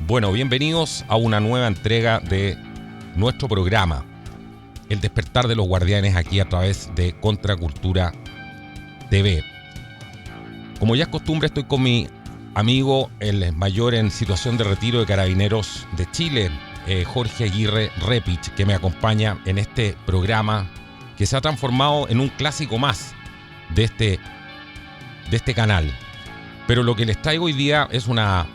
Bueno, bienvenidos a una nueva entrega de nuestro programa, El Despertar de los Guardianes, aquí a través de Contracultura TV. Como ya es costumbre, estoy con mi amigo, el mayor en situación de retiro de Carabineros de Chile, Jorge Aguirre Repich, que me acompaña en este programa que se ha transformado en un clásico más de este canal. Pero lo que les traigo hoy día es una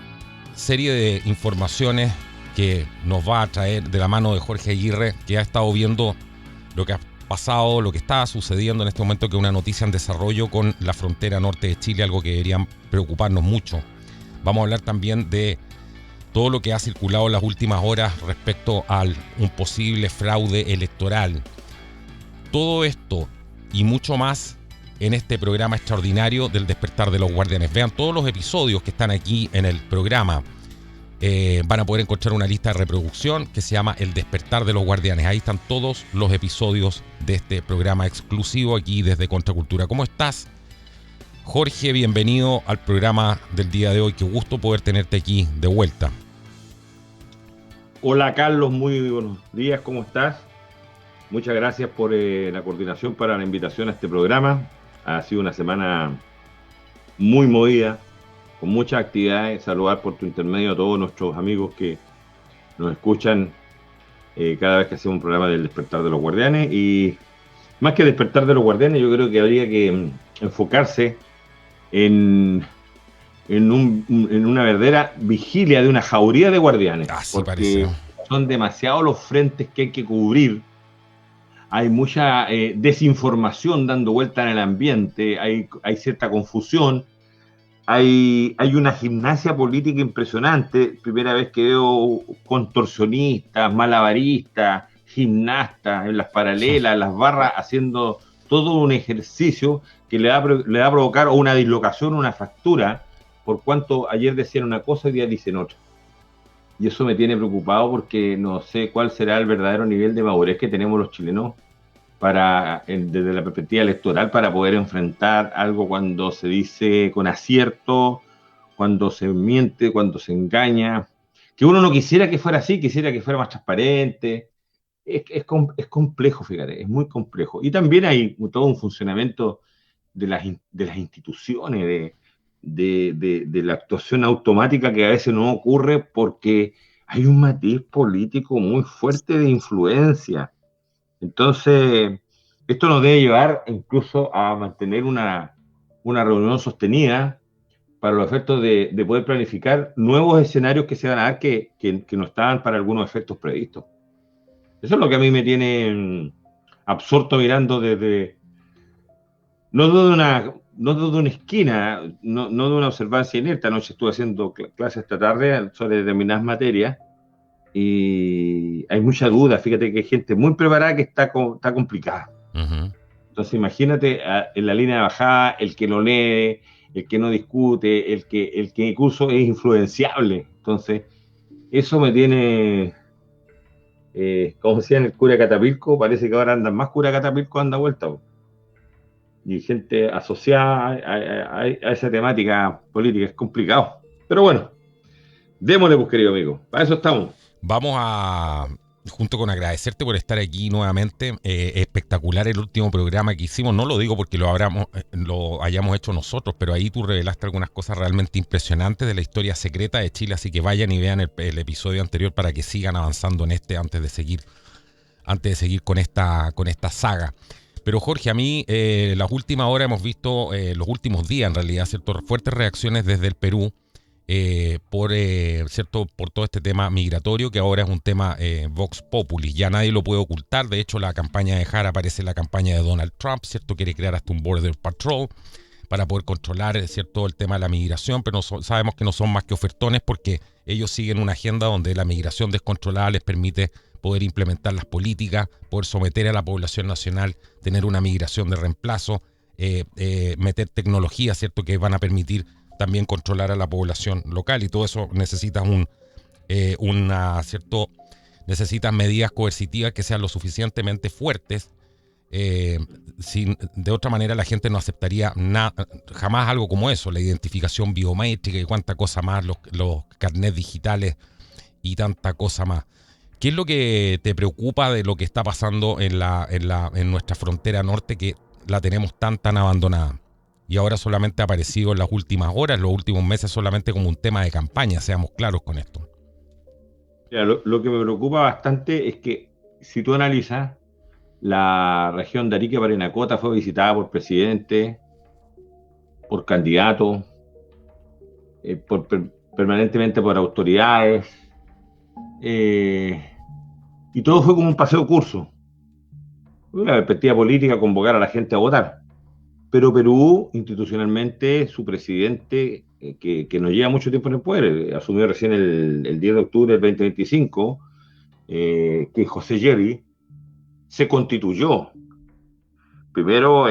serie de informaciones que nos va a traer de la mano de Jorge Aguirre, que ha estado viendo lo que ha pasado, lo que está sucediendo en este momento, que es una noticia en desarrollo con la frontera norte de Chile, algo que deberían preocuparnos mucho. Vamos a hablar también de todo lo que ha circulado en las últimas horas respecto a un posible fraude electoral. Todo esto y mucho más en este programa extraordinario del Despertar de los Guardianes. Vean todos los episodios que están aquí en el programa. Van a poder encontrar una lista de reproducción que se llama El Despertar de los Guardianes. Ahí están todos los episodios de este programa exclusivo aquí desde Contracultura. ¿Cómo estás, Jorge? Bienvenido al programa del día de hoy. Qué gusto poder tenerte aquí de vuelta. Hola Carlos, muy buenos días, ¿cómo estás? Muchas gracias por la coordinación para la invitación a este programa. Ha sido una semana muy movida, con muchas actividades. Saludar por tu intermedio a todos nuestros amigos que nos escuchan cada vez que hacemos un programa del Despertar de los Guardianes. Y más que Despertar de los Guardianes, yo creo que habría que enfocarse en una verdadera vigilia de una jauría de guardianes. Así porque parece. Son demasiados los frentes que hay que cubrir. Hay mucha desinformación dando vuelta en el ambiente, hay cierta confusión, hay una gimnasia política impresionante. Primera vez que veo contorsionistas, malabaristas, gimnastas en las paralelas, las barras, haciendo todo un ejercicio que le va a provocar una dislocación, una fractura, por cuanto ayer decían una cosa y hoy día dicen otra. Y eso me tiene preocupado porque no sé cuál será el verdadero nivel de madurez que tenemos los chilenos desde la perspectiva electoral para poder enfrentar algo cuando se dice con acierto, cuando se miente, cuando se engaña. Que uno no quisiera que fuera así, quisiera que fuera más transparente. Es complejo, fíjate, es muy complejo. Y también hay todo un funcionamiento de las instituciones, de la actuación automática que a veces no ocurre porque hay un matiz político muy fuerte de influencia. Entonces, esto nos debe llevar incluso a mantener una reunión sostenida para los efectos de poder planificar nuevos escenarios que se van a dar que no estaban para algunos efectos previstos. Eso es lo que a mí me tiene absorto mirando no desde una esquina, no de una observancia inerte. Anoche estuve haciendo clases esta tarde sobre determinadas materias y hay mucha duda. Fíjate que hay gente muy preparada que está complicada. Uh-huh. Entonces imagínate en la línea de bajada, el que no lee, el que no discute, el que incluso es influenciable. Entonces eso me tiene, como decían el cura Catapilco, parece que ahora andan más cura Catapilco anda vuelta. Y gente asociada a esa temática política. Es complicado. Pero bueno, démosle, pues, querido amigo. Para eso estamos. Vamos a, junto con agradecerte por estar aquí nuevamente. Espectacular el último programa que hicimos. No lo digo porque lo hayamos hecho nosotros, pero ahí tú revelaste algunas cosas realmente impresionantes de la historia secreta de Chile. Así que vayan y vean el episodio anterior para que sigan avanzando en este antes de seguir con esta saga. Pero Jorge, a mí las últimas horas hemos visto, los últimos días en realidad, ¿cierto?, fuertes reacciones desde el Perú por todo este tema migratorio, que ahora es un tema Vox Populi. Ya nadie lo puede ocultar. De hecho, la campaña de Jara parece la campaña de Donald Trump, ¿cierto? Quiere crear hasta un Border Patrol para poder controlar, ¿cierto?, el tema de la migración, pero sabemos que no son más que ofertones porque ellos siguen una agenda donde la migración descontrolada les permite poder implementar las políticas, poder someter a la población nacional, tener una migración de reemplazo, meter tecnologías, ¿cierto?, que van a permitir también controlar a la población local, y todo eso necesitas necesitas medidas coercitivas que sean lo suficientemente fuertes. De otra manera la gente no aceptaría jamás algo como eso, la identificación biométrica y cuánta cosa más, los carnets digitales y tanta cosa más. ¿Qué es lo que te preocupa de lo que está pasando en nuestra frontera norte, que la tenemos tan abandonada? Y ahora solamente ha aparecido en las últimas horas, los últimos meses, solamente como un tema de campaña, seamos claros con esto. Mira, lo que me preocupa bastante es que si tú analizas, la región de Arica y Parinacota fue visitada por presidentes, por candidatos, permanentemente por autoridades, eh, y todo fue como un paseo curso. Una perspectiva política, convocar a la gente a votar. Pero Perú, institucionalmente, su presidente, que no lleva mucho tiempo en el poder, asumió recién el 10 de octubre del 2025, que José Yerri, se constituyó primero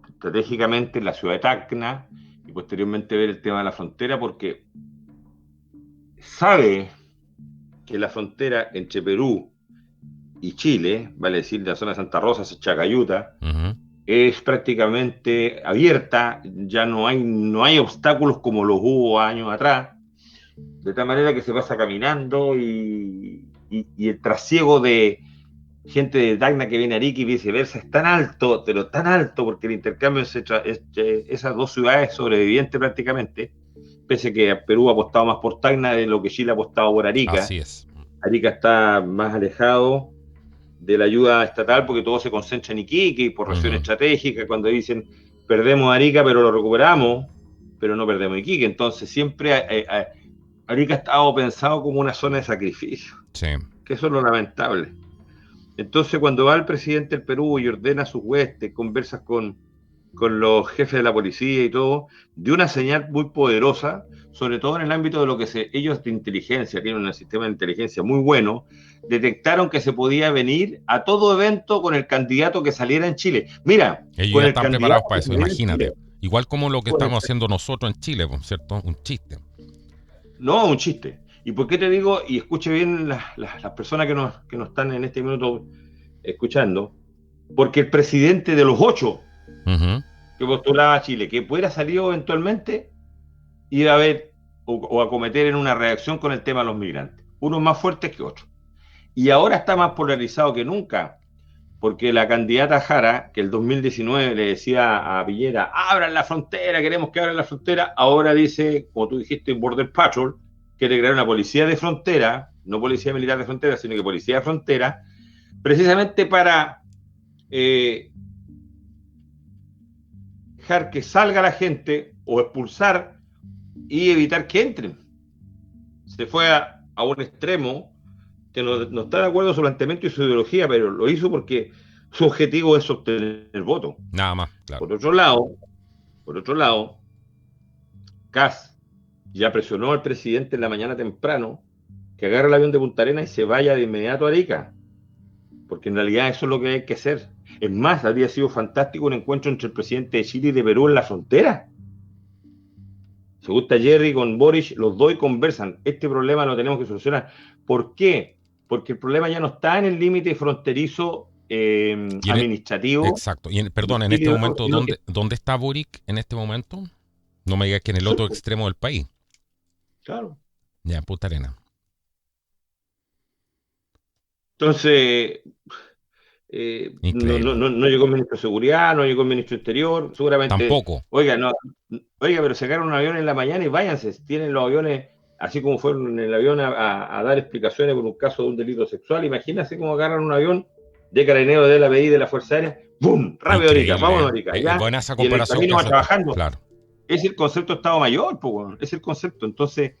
estratégicamente en la ciudad de Tacna y posteriormente ver el tema de la frontera, porque sabe que la frontera entre Perú y Chile, vale decir, de la zona de Santa Rosa, Chacayuta, es prácticamente abierta, ya no hay obstáculos como los hubo años atrás, de tal manera que se pasa caminando y el trasiego de gente de Tacna que viene a Arica y viceversa es tan alto, pero tan alto, porque el intercambio esas dos ciudades sobrevivientes prácticamente, pese a que Perú ha apostado más por Tacna de lo que Chile ha apostado por Arica. Así es. Arica está más alejado de la ayuda estatal porque todo se concentra en Iquique y por región estratégica, cuando dicen perdemos Arica pero lo recuperamos, pero no perdemos Iquique. Entonces siempre Arica ha estado pensado como una zona de sacrificio, sí, que eso es lo lamentable. Entonces cuando va el presidente del Perú y ordena sus huestes, conversas con los jefes de la policía y todo, dio una señal muy poderosa, sobre todo en el ámbito de lo que ellos de inteligencia, tienen un sistema de inteligencia muy bueno, detectaron que se podía venir a todo evento con el candidato que saliera en Chile. Mira, ellos con ya el están preparados candidato para que eso, saliera en imagínate. Chile. Igual como lo que estamos haciendo nosotros en Chile, ¿cierto? Un chiste. No, un chiste. ¿Y por qué te digo? Y escuche bien las personas que nos están en este minuto escuchando, porque el presidente de los 8 que postulaba a Chile, que pudiera salir eventualmente, iba a haber o a cometer en una reacción con el tema de los migrantes, unos más fuertes que otros. Y ahora está más polarizado que nunca, porque la candidata Jara, que el 2019 le decía a Piñera, abran la frontera, queremos que abran la frontera, ahora dice, como tú dijiste, Border Patrol, quiere crear una policía de frontera, no policía militar de frontera, sino que policía de frontera, precisamente para dejar que salga la gente o expulsar y evitar que entren. Se fue a un extremo que no está de acuerdo con su planteamiento y su ideología, pero lo hizo porque su objetivo es obtener el voto. Nada más, claro. Por otro lado, Kass ya presionó al presidente en la mañana temprano que agarre el avión de Punta Arenas y se vaya de inmediato a Arica, porque en realidad eso es lo que hay que hacer. Es más, habría sido fantástico un encuentro entre el presidente de Chile y de Perú en la frontera. Se gusta Jerry con Boris, los dos conversan. Este problema lo tenemos que solucionar. ¿Por qué? Porque el problema ya no está en el límite fronterizo administrativo. Exacto. Y perdón, en este momento, ¿dónde está Boric en este momento? No me digas que en el otro extremo del país. Claro. Ya, en Punta Arenas. Entonces, no llegó el ministro de Seguridad, no llegó el ministro de Interior, seguramente. Tampoco. Oiga, pero sacaron un avión en la mañana y váyanse. Tienen los aviones, así como fueron en el avión a dar explicaciones por un caso de un delito sexual. Imagínense cómo agarran un avión de Carabineros, de la PDI, de la Fuerza Aérea. ¡Bum! Rápido, Arica, vámonos, Arica. Buena esa y en el comparación. camino va trabajando. Claro. Es el concepto de Estado Mayor, es el concepto. Entonces,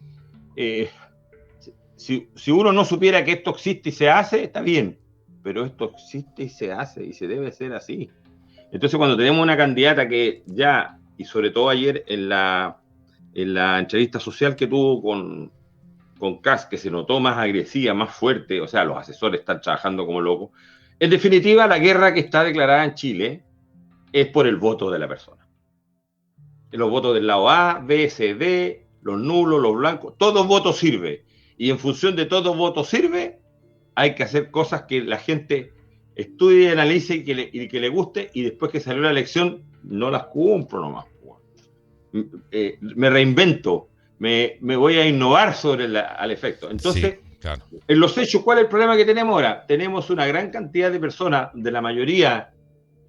si uno no supiera que esto existe y se hace, está bien, pero esto existe y se hace y se debe hacer así. Entonces cuando tenemos una candidata que ya, y sobre todo ayer en la entrevista social que tuvo con Kass, que se notó más agresiva, más fuerte, o sea, los asesores están trabajando como locos, en definitiva la guerra que está declarada en Chile es por el voto de la persona. Los votos del lado A, B, C, D, los nulos, los blancos, todo voto sirve. Y en función de todo voto sirve, hay que hacer cosas que la gente estudie, analice y que le guste, y después que salió la elección, no las cumplo nomás. Me reinvento. me voy a innovar sobre al efecto. Sí, Entonces, claro. en los hechos, ¿cuál es el problema que tenemos ahora? Tenemos una gran cantidad de personas, de la mayoría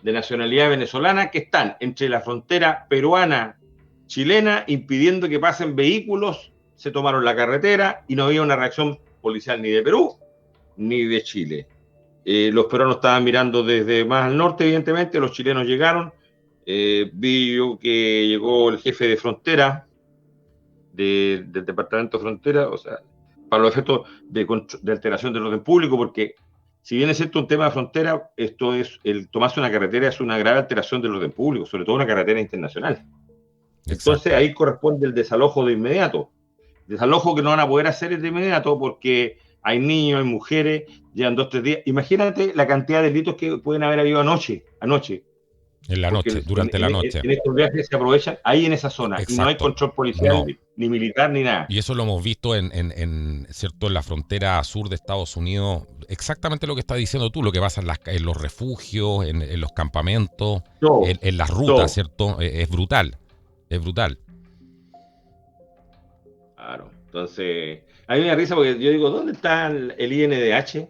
de nacionalidad venezolana, que están entre la frontera peruana, chilena, impidiendo que pasen vehículos, se tomaron la carretera y no había una reacción policial ni de Perú ni de Chile. Los peruanos estaban mirando desde más al norte, evidentemente, los chilenos llegaron. Vi yo que llegó el jefe de frontera del departamento de frontera, o sea, para los efectos de alteración del orden público, porque si bien es cierto un tema de frontera, esto es, el tomarse una carretera es una grave alteración del orden público, sobre todo una carretera internacional. Entonces Exacto. ahí corresponde el desalojo de inmediato. Desalojo que no van a poder hacer de inmediato porque hay niños, hay mujeres, llevan 2 o 3 días. Imagínate la cantidad de delitos que pueden haber habido anoche, En la porque noche, durante la noche. en estos viajes se aprovechan ahí en esa zona y no hay Exacto. control policial No. ni militar ni nada. Y eso lo hemos visto ¿cierto? En la frontera sur de Estados Unidos. Exactamente lo que estás diciendo tú, lo que pasa en los refugios, en los campamentos, Todo, en las rutas, todo. ¿cierto? Es brutal. Es brutal. Claro. Entonces, hay una risa porque yo digo, ¿dónde está el INDH, el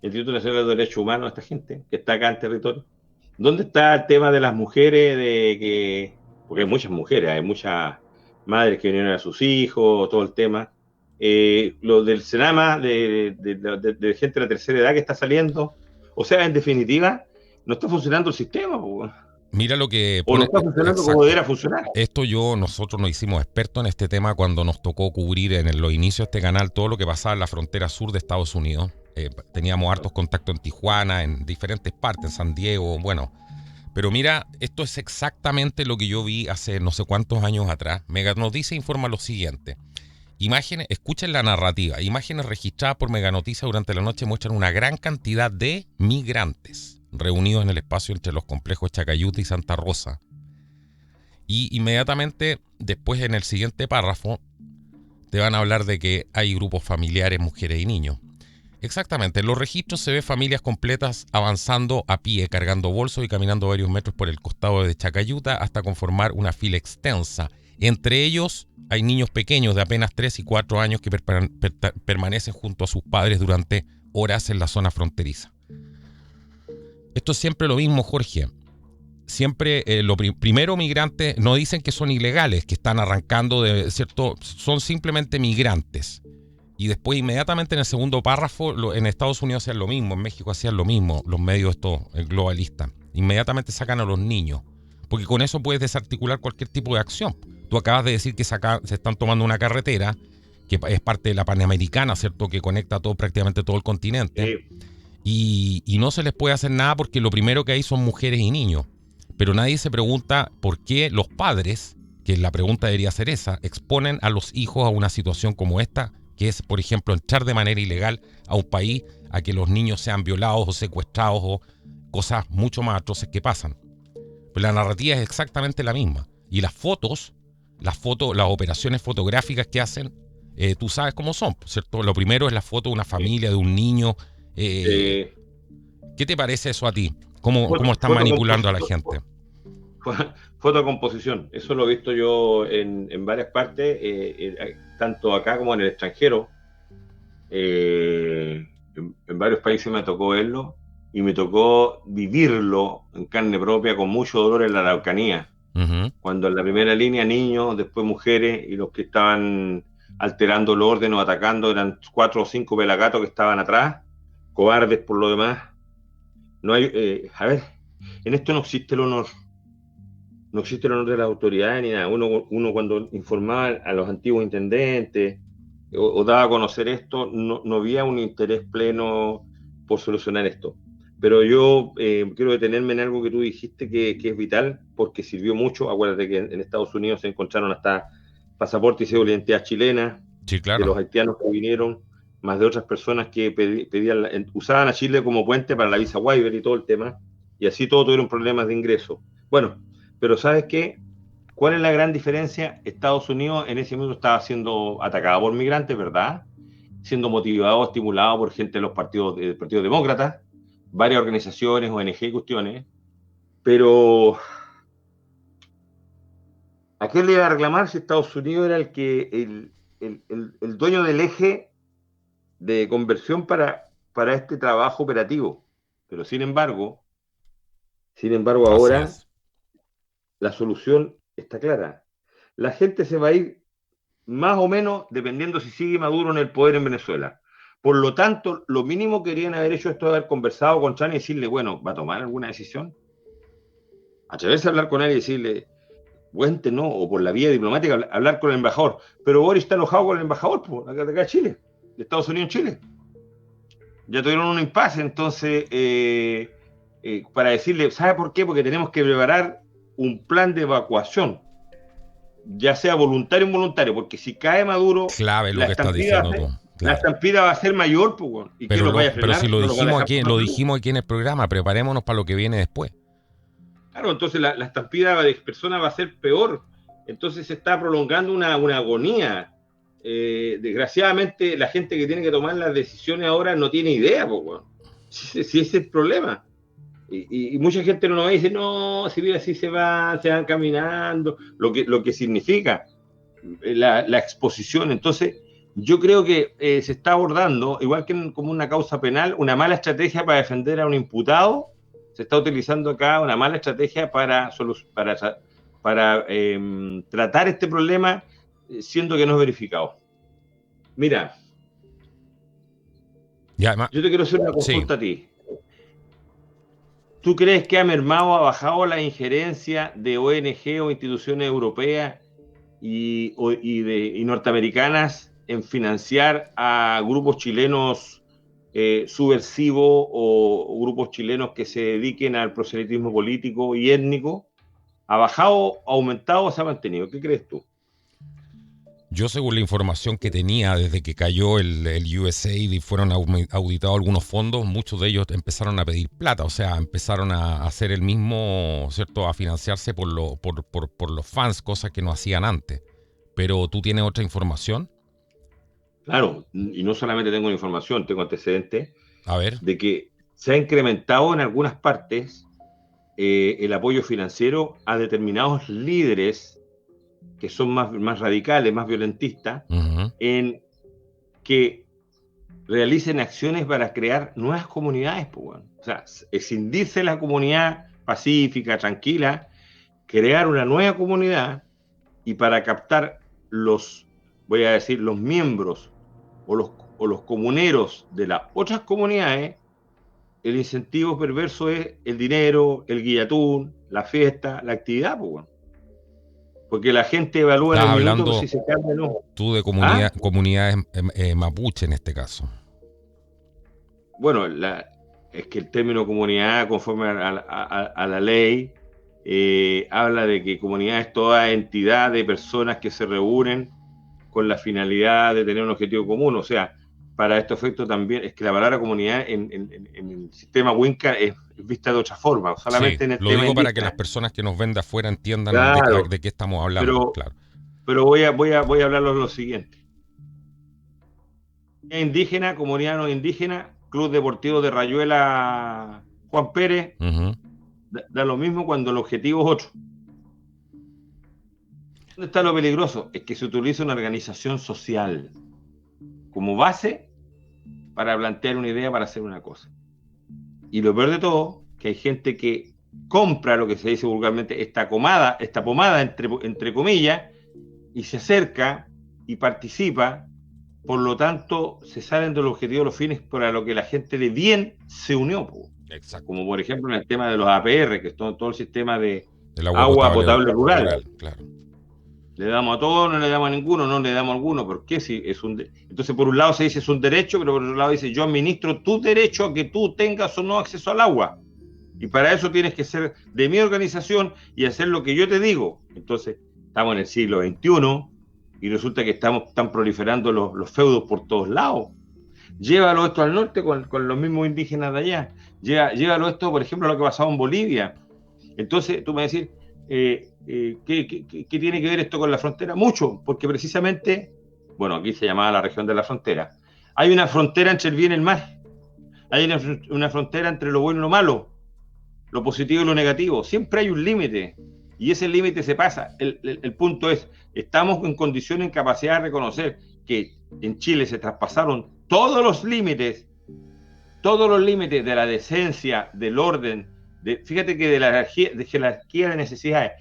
Instituto Nacional de Derechos Humanos, esta gente que está acá en territorio? ¿Dónde está el tema de las mujeres, porque hay muchas mujeres, hay muchas madres que vinieron a sus hijos, todo el tema? Lo del Senama, de gente de la tercera edad que está saliendo. O sea, en definitiva, no está funcionando el sistema, Mira lo que o no pone. está funcionando como Exacto. debería funcionar. Nosotros nos hicimos expertos en este tema cuando nos tocó cubrir los inicios de este canal todo lo que pasaba en la frontera sur de Estados Unidos. Teníamos hartos contactos en Tijuana, en diferentes partes, en San Diego, bueno. Pero mira, esto es exactamente lo que yo vi hace no sé cuántos años atrás. Mega Noticias informa lo siguiente. Imágenes, escuchen la narrativa. Imágenes registradas por Mega Noticias durante la noche muestran una gran cantidad de migrantes reunidos en el espacio entre los complejos Chacayuta y Santa Rosa. Y inmediatamente después en el siguiente párrafo te van a hablar de que hay grupos familiares, mujeres y niños. Exactamente, en los registros se ve familias completas avanzando a pie, cargando bolsos y caminando varios metros por el costado de Chacayuta hasta conformar una fila extensa. Entre ellos hay niños pequeños de apenas 3 y 4 años que permanecen junto a sus padres durante horas en la zona fronteriza. Esto es siempre lo mismo, Jorge. Siempre primero migrantes no dicen que son ilegales, que están arrancando cierto, son simplemente migrantes. Y después inmediatamente en el segundo párrafo en Estados Unidos hacían lo mismo, en México hacían lo mismo, los medios estos globalistas. Inmediatamente sacan a los niños, porque con eso puedes desarticular cualquier tipo de acción. Tú acabas de decir que se están tomando una carretera que es parte de la Panamericana, ¿cierto? Que conecta prácticamente todo el continente. Y no se les puede hacer nada porque lo primero que hay son mujeres y niños. Pero nadie se pregunta por qué los padres, que la pregunta debería ser esa, exponen a los hijos a una situación como esta, que es, por ejemplo, entrar de manera ilegal a un país, a que los niños sean violados o secuestrados o cosas mucho más atroces que pasan. Pero la narrativa es exactamente la misma. Y las operaciones fotográficas que hacen, tú sabes cómo son, ¿cierto? Lo primero es la foto de una familia, de un niño. Eh, ¿Qué te parece eso a ti? ¿Cómo están manipulando a la fotocomposición, gente? fotocomposición, eso lo he visto yo en varias partes, tanto acá como en el extranjero. En varios países me tocó verlo y me tocó vivirlo en carne propia con mucho dolor en la Araucanía. Uh-huh. Cuando en la primera línea niños, después mujeres y los que estaban alterando el orden o atacando eran 4 o 5 pelagatos que estaban atrás, cobardes por lo demás. No hay, a ver, en esto no existe el honor, no existe el honor de las autoridades ni nada. Uno cuando informaba a los antiguos intendentes o daba a conocer esto, no había un interés pleno por solucionar esto. Pero yo quiero detenerme en algo que tú dijiste que es vital porque sirvió mucho. Acuérdate que en Estados Unidos se encontraron hasta pasaporte y cédula de identidad chilena Sí, de claro. los haitianos que vinieron, más de otras personas que usaban a Chile como puente para la visa waiver y todo el tema, y así todos tuvieron problemas de ingreso. Bueno, pero ¿sabes qué? ¿Cuál es la gran diferencia? Estados Unidos en ese momento estaba siendo atacado por migrantes, ¿verdad? Siendo motivado, estimulado por gente de los partidos demócratas, varias organizaciones, ONG y cuestiones, pero quién le iba a reclamar si Estados Unidos era el dueño del eje de conversión para este trabajo operativo? Pero sin embargo, Así ahora es. la solución está clara. La gente se va a ir más o menos dependiendo si sigue Maduro en el poder en Venezuela. Por lo tanto, lo mínimo que querían haber hecho esto es haber conversado con Chani y decirle, bueno, ¿va a tomar alguna decisión? Atreverse a hablar con él y decirle, Puente no, o por la vía diplomática, hablar con el embajador. Pero Boris está enojado con el embajador, pues, de acá de Chile, de Estados Unidos en Chile. Ya tuvieron un impasse, entonces, para decirle, ¿sabe por qué? Porque tenemos que preparar un plan de evacuación, ya sea voluntario o involuntario, porque si cae Maduro, Clave lo la que estás estampida va a diciendo ser, tú. la Claro. estampida va a ser mayor, pues, bueno. ¿Y quién los vaya a Pero si frenar? lo No los va a dijimos dejar aquí, pasar lo vivo. dijimos aquí en el programa, preparémonos para lo que viene después. Claro, entonces la estampida de personas va a ser peor. Entonces se está prolongando una agonía. Desgraciadamente, la gente que tiene que tomar las decisiones ahora no tiene idea, pues, bueno. Si ese es el problema. Y mucha gente no lo ve y dice, no, si mira, así se van caminando, lo que significa la exposición. Entonces, yo creo que se está abordando, igual que como una causa penal, una mala estrategia para defender a un imputado. Se está utilizando acá una mala estrategia para tratar este problema, siendo que no es verificado. Mira, Y además, yo te quiero hacer una sí. consulta a ti. ¿Tú crees que ha mermado, ha bajado la injerencia de ONG o instituciones europeas y norteamericanas en financiar a grupos chilenos subversivos o grupos chilenos que se dediquen al proselitismo político y étnico? ¿Ha bajado, ha aumentado o se ha mantenido? ¿Qué crees tú? Yo, según la información que tenía desde que cayó el USAID y fueron auditados algunos fondos, muchos de ellos empezaron a pedir plata, o sea, empezaron a hacer el mismo, ¿cierto?, a financiarse por los fans, cosas que no hacían antes. Pero tú tienes otra información. Claro, y no solamente tengo información, tengo antecedentes A ver. de que se ha incrementado en algunas partes el apoyo financiero a determinados líderes que son más radicales, más violentistas, Uh-huh. en que realicen acciones para crear nuevas comunidades. Pues, bueno. O sea, escindirse la comunidad pacífica, tranquila, crear una nueva comunidad y para captar voy a decir, los miembros o los comuneros de las otras comunidades, el incentivo perverso es el dinero, el guillatún, la fiesta, la actividad, pues, bueno. Porque la gente evalúa en Estás el minuto hablando si se cambia o no. tú de ¿Ah? comunidades mapuche en este caso. Bueno, es que el término comunidad, conforme a la ley, habla de que comunidad es toda entidad de personas que se reúnen con la finalidad de tener un objetivo común. O sea, para este efecto también, es que la palabra comunidad en el sistema Winca es vista de otra forma, Sí, solamente en el lo tema digo para que las indígena. personas que nos ven de afuera entiendan Claro, de qué estamos hablando, pero, claro. pero voy a hablarles lo siguiente. Indígena, comunidad no indígena, Club Deportivo de Rayuela Juan Pérez, Uh-huh. da lo mismo cuando el objetivo es otro. ¿Dónde está lo peligroso? Es que se utiliza una organización social como base para plantear una idea, para hacer una cosa. Y lo peor de todo, que hay gente que compra lo que se dice vulgarmente, esta pomada entre comillas, y se acerca y participa. Por lo tanto, se salen del objetivo de los fines para lo que la gente de bien se unió. Exacto. Como por ejemplo en el tema de los APR, que es todo el sistema de El agua agua potable potable rural. claro. Le damos a todos, no le damos a ninguno, no le damos a alguno. ¿Por qué? Si es Entonces, por un lado se dice es un derecho, pero por otro lado dice yo administro tu derecho a que tú tengas o no acceso al agua. Y para eso tienes que ser de mi organización y hacer lo que yo te digo. Entonces, estamos en el siglo XXI y resulta que están proliferando los feudos por todos lados. Llévalo esto al norte con los mismos indígenas de allá. Llévalo esto, por ejemplo, a lo que pasaba en Bolivia. Entonces, tú me decís, ¿qué tiene que ver esto con la frontera? Mucho, porque precisamente, bueno, aquí se llamaba la región de la frontera. Hay una frontera entre el bien y el mal. Hay una frontera entre lo bueno y lo malo, lo positivo y lo negativo. Siempre hay un límite. y ese límite se pasa. El punto es, estamos en condición, en capacidad de reconocer que en Chile se traspasaron todos los límites de la decencia, del orden, fíjate que de la jerarquía de necesidades.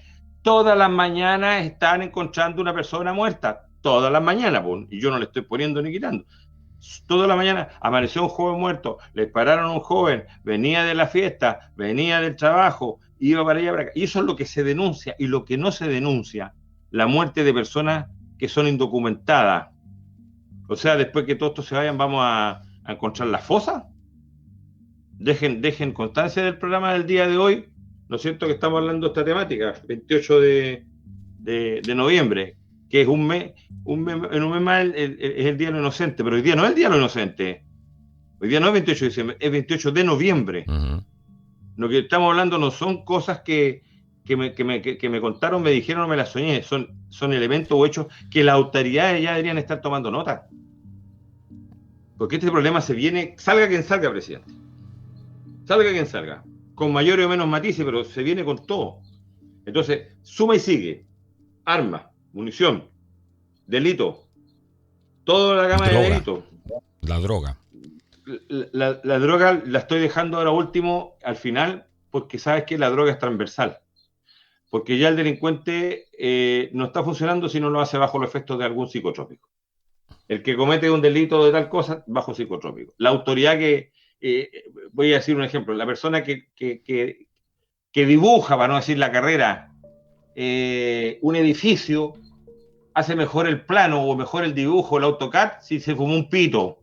Todas las mañanas están encontrando una persona muerta, todas las mañanas, y yo no le estoy poniendo ni quitando. Toda la mañana amaneció un joven muerto, le dispararon a un joven, venía de la fiesta, venía del trabajo, iba para allá, para acá. Y eso es lo que se denuncia. Y lo que no se denuncia, la muerte de personas que son indocumentadas. O sea, después que todos estos se vayan, vamos a encontrar la fosa. Dejen constancia del programa del día de hoy. ¿No es cierto que estamos hablando de esta temática? 28 de noviembre, que es en un mes más es el Día de lo Inocente, pero hoy día no es el Día de lo Inocente. Hoy día no es 28 de diciembre, es 28 de noviembre. Uh-huh. Lo que estamos hablando no son cosas que me contaron, me dijeron, no me las soñé. Son elementos o hechos que las autoridades ya deberían estar tomando nota. Porque este problema se viene, salga quien salga, presidente. Salga quien salga. Con mayor o menos matices, pero se viene con todo. Entonces, suma y sigue. Armas, munición, delito, toda la gama de delitos. La droga. La droga la estoy dejando ahora último, al final, porque sabes que la droga es transversal. Porque ya el delincuente no está funcionando si no lo hace bajo los efectos de algún psicotrópico. El que comete un delito de tal cosa, bajo psicotrópico. La autoridad que, voy a decir un ejemplo, la persona que dibuja, para no decir la carrera, un edificio, hace mejor el plano o mejor el dibujo, el AutoCAD, si se fumó un pito.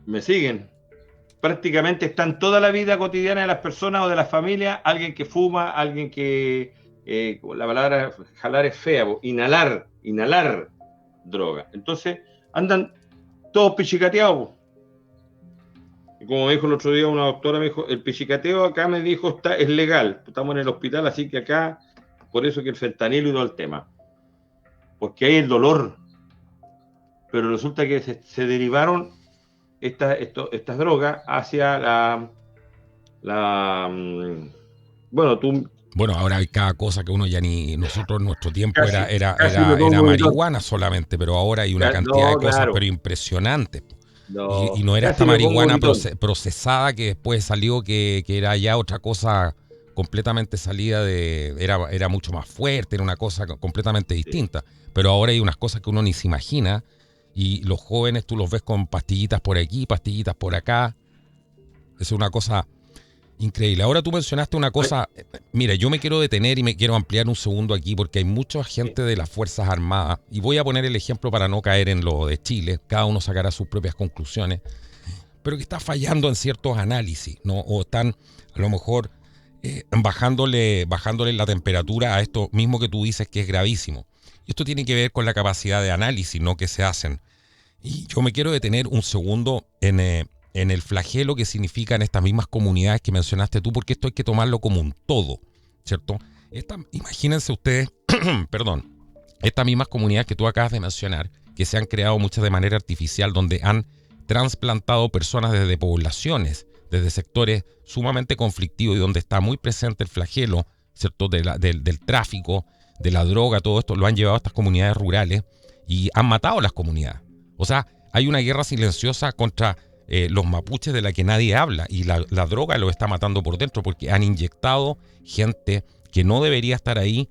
¿Me siguen? Prácticamente están toda la vida cotidiana de las personas o de las familias, alguien que fuma, alguien que, la palabra jalar es fea, inhalar droga. Entonces, andan todos pichicateados. Y como me dijo el otro día una doctora, me dijo, el pichicateo acá me dijo es legal, estamos en el hospital, así que acá, por eso que el fentanilo y todo el tema. Porque hay el dolor. Pero resulta que se derivaron estas drogas hacia Bueno, ahora hay cada cosa que uno ya ni... Nosotros en nuestro tiempo era marihuana solamente, pero ahora hay una cantidad de cosas, pero impresionantes. Y no era esta marihuana procesada que después salió que era ya otra cosa completamente salida de... Era mucho más fuerte, era una cosa completamente distinta. Pero ahora hay unas cosas que uno ni se imagina y los jóvenes tú los ves con pastillitas por aquí, pastillitas por acá. Es una cosa... increíble. Ahora tú mencionaste una cosa, mira, yo me quiero detener y me quiero ampliar un segundo aquí porque hay mucha gente de las Fuerzas Armadas, y voy a poner el ejemplo para no caer en lo de Chile, cada uno sacará sus propias conclusiones, pero que está fallando en ciertos análisis, ¿no? O están a lo mejor bajándole la temperatura a esto mismo que tú dices que es gravísimo. Y esto tiene que ver con la capacidad de análisis, ¿no?, que se hacen. Y yo me quiero detener un segundo en el flagelo que significan estas mismas comunidades que mencionaste tú, porque esto hay que tomarlo como un todo, ¿cierto? Imagínense ustedes, perdón, estas mismas comunidades que tú acabas de mencionar, que se han creado muchas de manera artificial, donde han trasplantado personas desde poblaciones, desde sectores sumamente conflictivos y donde está muy presente el flagelo, ¿cierto?, del tráfico, de la droga, todo esto lo han llevado a estas comunidades rurales y han matado a las comunidades. O sea, hay una guerra silenciosa contra los mapuches de la que nadie habla, y la droga los está matando por dentro porque han inyectado gente que no debería estar ahí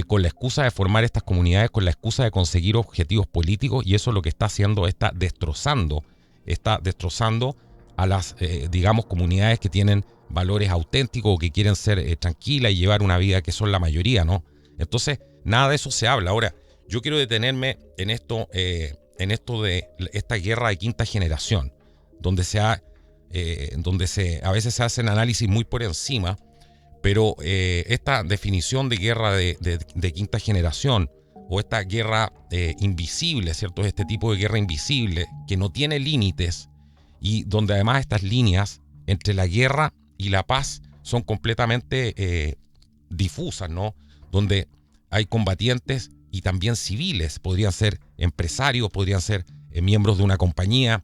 con la excusa de formar estas comunidades, con la excusa de conseguir objetivos políticos, y eso lo que está haciendo está destrozando a las, digamos, comunidades que tienen valores auténticos o que quieren ser tranquilas y llevar una vida que son la mayoría, ¿no? Entonces, nada de eso se habla. Ahora, yo quiero detenerme en esto de esta guerra de quinta generación, donde a veces se hacen análisis muy por encima, pero esta definición de guerra de quinta generación, o esta guerra invisible, ¿cierto? Este tipo de guerra invisible que no tiene límites, y donde además estas líneas entre la guerra y la paz son completamente difusas, ¿no? Donde hay combatientes y también civiles, podrían ser empresarios, podrían ser miembros de una compañía,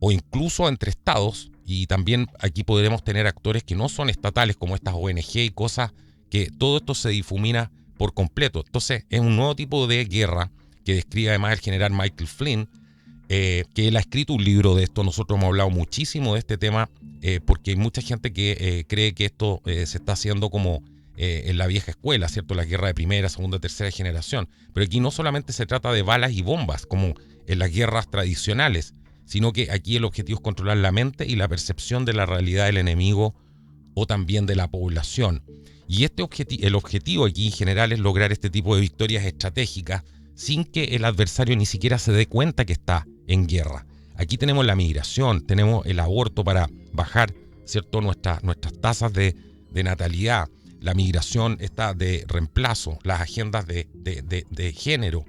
o incluso entre estados, Y también aquí podremos tener actores que no son estatales, como estas ONG y cosas, que todo esto se difumina por completo. Entonces es un nuevo tipo de guerra que describe además el general Michael Flynn, que él ha escrito un libro de esto. Nosotros hemos hablado muchísimo de este tema, porque hay mucha gente que cree que esto se está haciendo como en la vieja escuela, ¿cierto? La guerra de primera, segunda, tercera generación. Pero aquí no solamente se trata de balas y bombas, como en las guerras tradicionales, sino que aquí el objetivo es controlar la mente y la percepción de la realidad del enemigo o también de la población. Y el objetivo aquí en general es lograr este tipo de victorias estratégicas sin que el adversario ni siquiera se dé cuenta que está en guerra. Aquí tenemos la migración, tenemos el aborto para bajar, ¿cierto?, nuestras tasas de natalidad, la migración está de reemplazo, las agendas de género,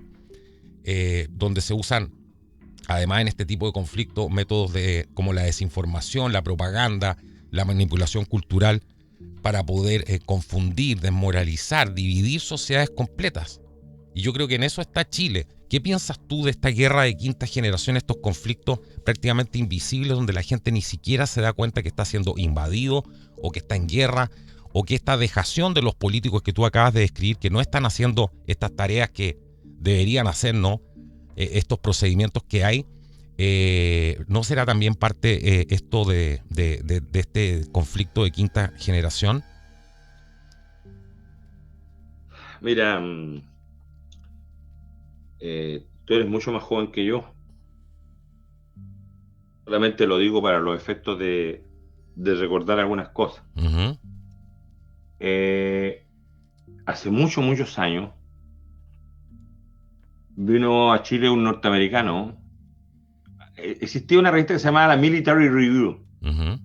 donde se usan, además en este tipo de conflictos, métodos como la desinformación, la propaganda, la manipulación cultural, para poder confundir, desmoralizar, dividir sociedades completas. Y yo creo que en eso está Chile. ¿Qué piensas tú de esta guerra de quinta generación, estos conflictos prácticamente invisibles donde la gente ni siquiera se da cuenta que está siendo invadido o que está en guerra, o que esta dejación de los políticos que tú acabas de describir, que no están haciendo estas tareas que deberían hacer, ¿no? Estos procedimientos que hay, ¿no será también parte esto de este conflicto de quinta generación? Mira, tú eres mucho más joven que yo. Solamente lo digo para los efectos de recordar algunas cosas. Uh-huh. Hace muchos años vino a Chile un norteamericano. Existía una revista que se llamaba la Military Review. Uh-huh.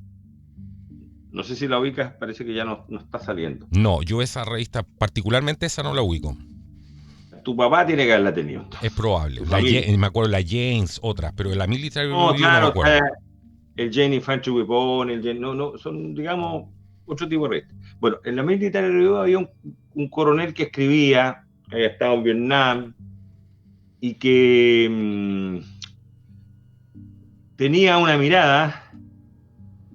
No sé si la ubicas, parece que ya no está saliendo. No, yo esa revista, particularmente esa, no la ubico. Tu papá tiene que haberla tenido. Es probable. Me acuerdo la James, otras, pero la Military Review claro, no me acuerdo. El Jane Infantry Weapon, no, son, digamos, otro tipo de revistas. Bueno, en la Military Review había un coronel que escribía, que había estado en Vietnam, y que tenía una mirada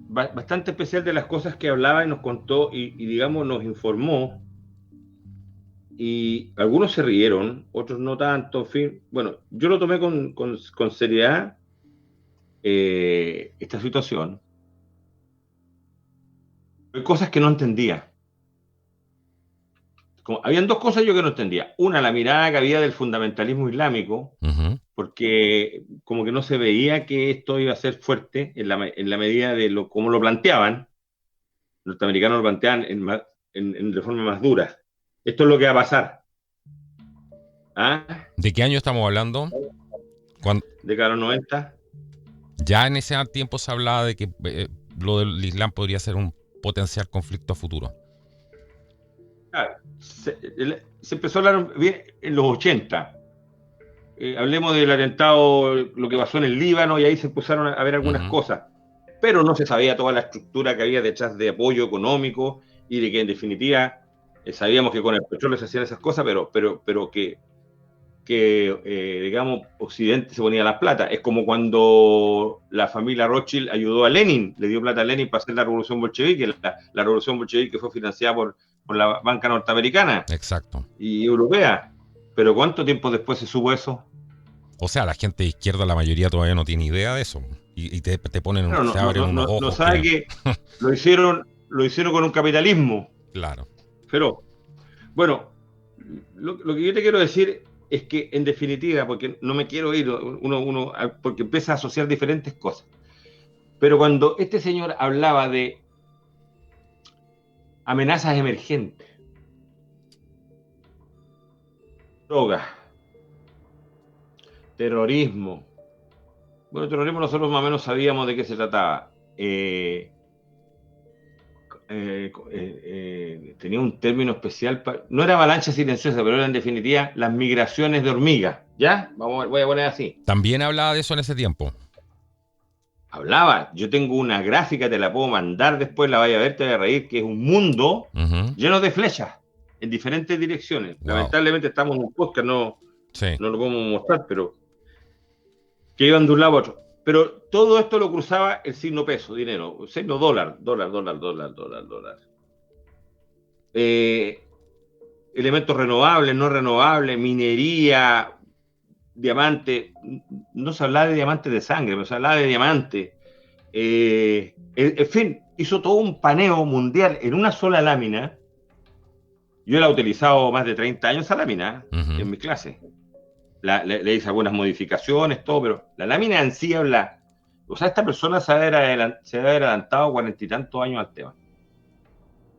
bastante especial de las cosas que hablaba y nos contó y digamos, nos informó. Y algunos se rieron, otros no tanto, en fin. Bueno, yo lo tomé con seriedad, esta situación. Hay cosas que no entendía. Habían dos cosas yo que no entendía. Una, la mirada que había del fundamentalismo islámico, Uh-huh. porque como que no se veía que esto iba a ser fuerte en la medida de cómo lo planteaban. Los norteamericanos lo planteaban de forma más dura. Esto es lo que va a pasar. ¿Ah? ¿De qué año estamos hablando? De cada los 90. Ya en ese tiempo se hablaba de que lo del Islam podría ser un potencial conflicto a futuro. Claro, se empezó a hablar bien en los 80. Hablemos del atentado, lo que pasó en el Líbano, y ahí se empezaron a ver algunas cosas. Pero no se sabía toda la estructura que había detrás de apoyo económico y de que en definitiva sabíamos que con el petróleo se hacían esas cosas, pero que digamos, Occidente se ponía las plata. Es como cuando la familia Rothschild ayudó a Lenin, le dio plata a Lenin para hacer la revolución bolchevique, la revolución bolchevique fue financiada por la banca norteamericana. Exacto. Y europea. Pero ¿cuánto tiempo después se supo eso? O sea, la gente de izquierda, la mayoría todavía no tiene idea de eso. Y te ponen, Claro, se abren unos ojos. No sabe que lo hicieron con un capitalismo. Claro. Pero, bueno, lo que yo te quiero decir es que, en definitiva, porque no me quiero ir, porque empieza a asociar diferentes cosas. Pero cuando este señor hablaba de amenazas emergentes, drogas, terrorismo. Bueno, terrorismo nosotros más o menos sabíamos de qué se trataba. Tenía un término especial, no era avalancha silenciosa, pero era en definitiva las migraciones de hormigas. ¿Ya? Voy a poner así. También hablaba de eso en ese tiempo. Hablaba, yo tengo una gráfica, te la puedo mandar después, la vaya a ver, te voy a reír, que es un mundo lleno de flechas en diferentes direcciones. Wow. Lamentablemente estamos en un podcast, no lo podemos mostrar, pero que iban de un lado a otro. Pero todo esto lo cruzaba el signo peso, dinero, el signo dólar, dólar, dólar, dólar, dólar, dólar. Eh, Elementos renovables, no renovables, minería, diamante. No se hablaba de diamante de sangre, pero se hablaba de diamante. En fin, hizo todo un paneo mundial en una sola lámina. Yo la he utilizado más de 30 años esa lámina en mis clases. Le hice algunas modificaciones, todo, pero la lámina en sí habla. O sea, esta persona se se ha adelantado 40 y tantos años al tema.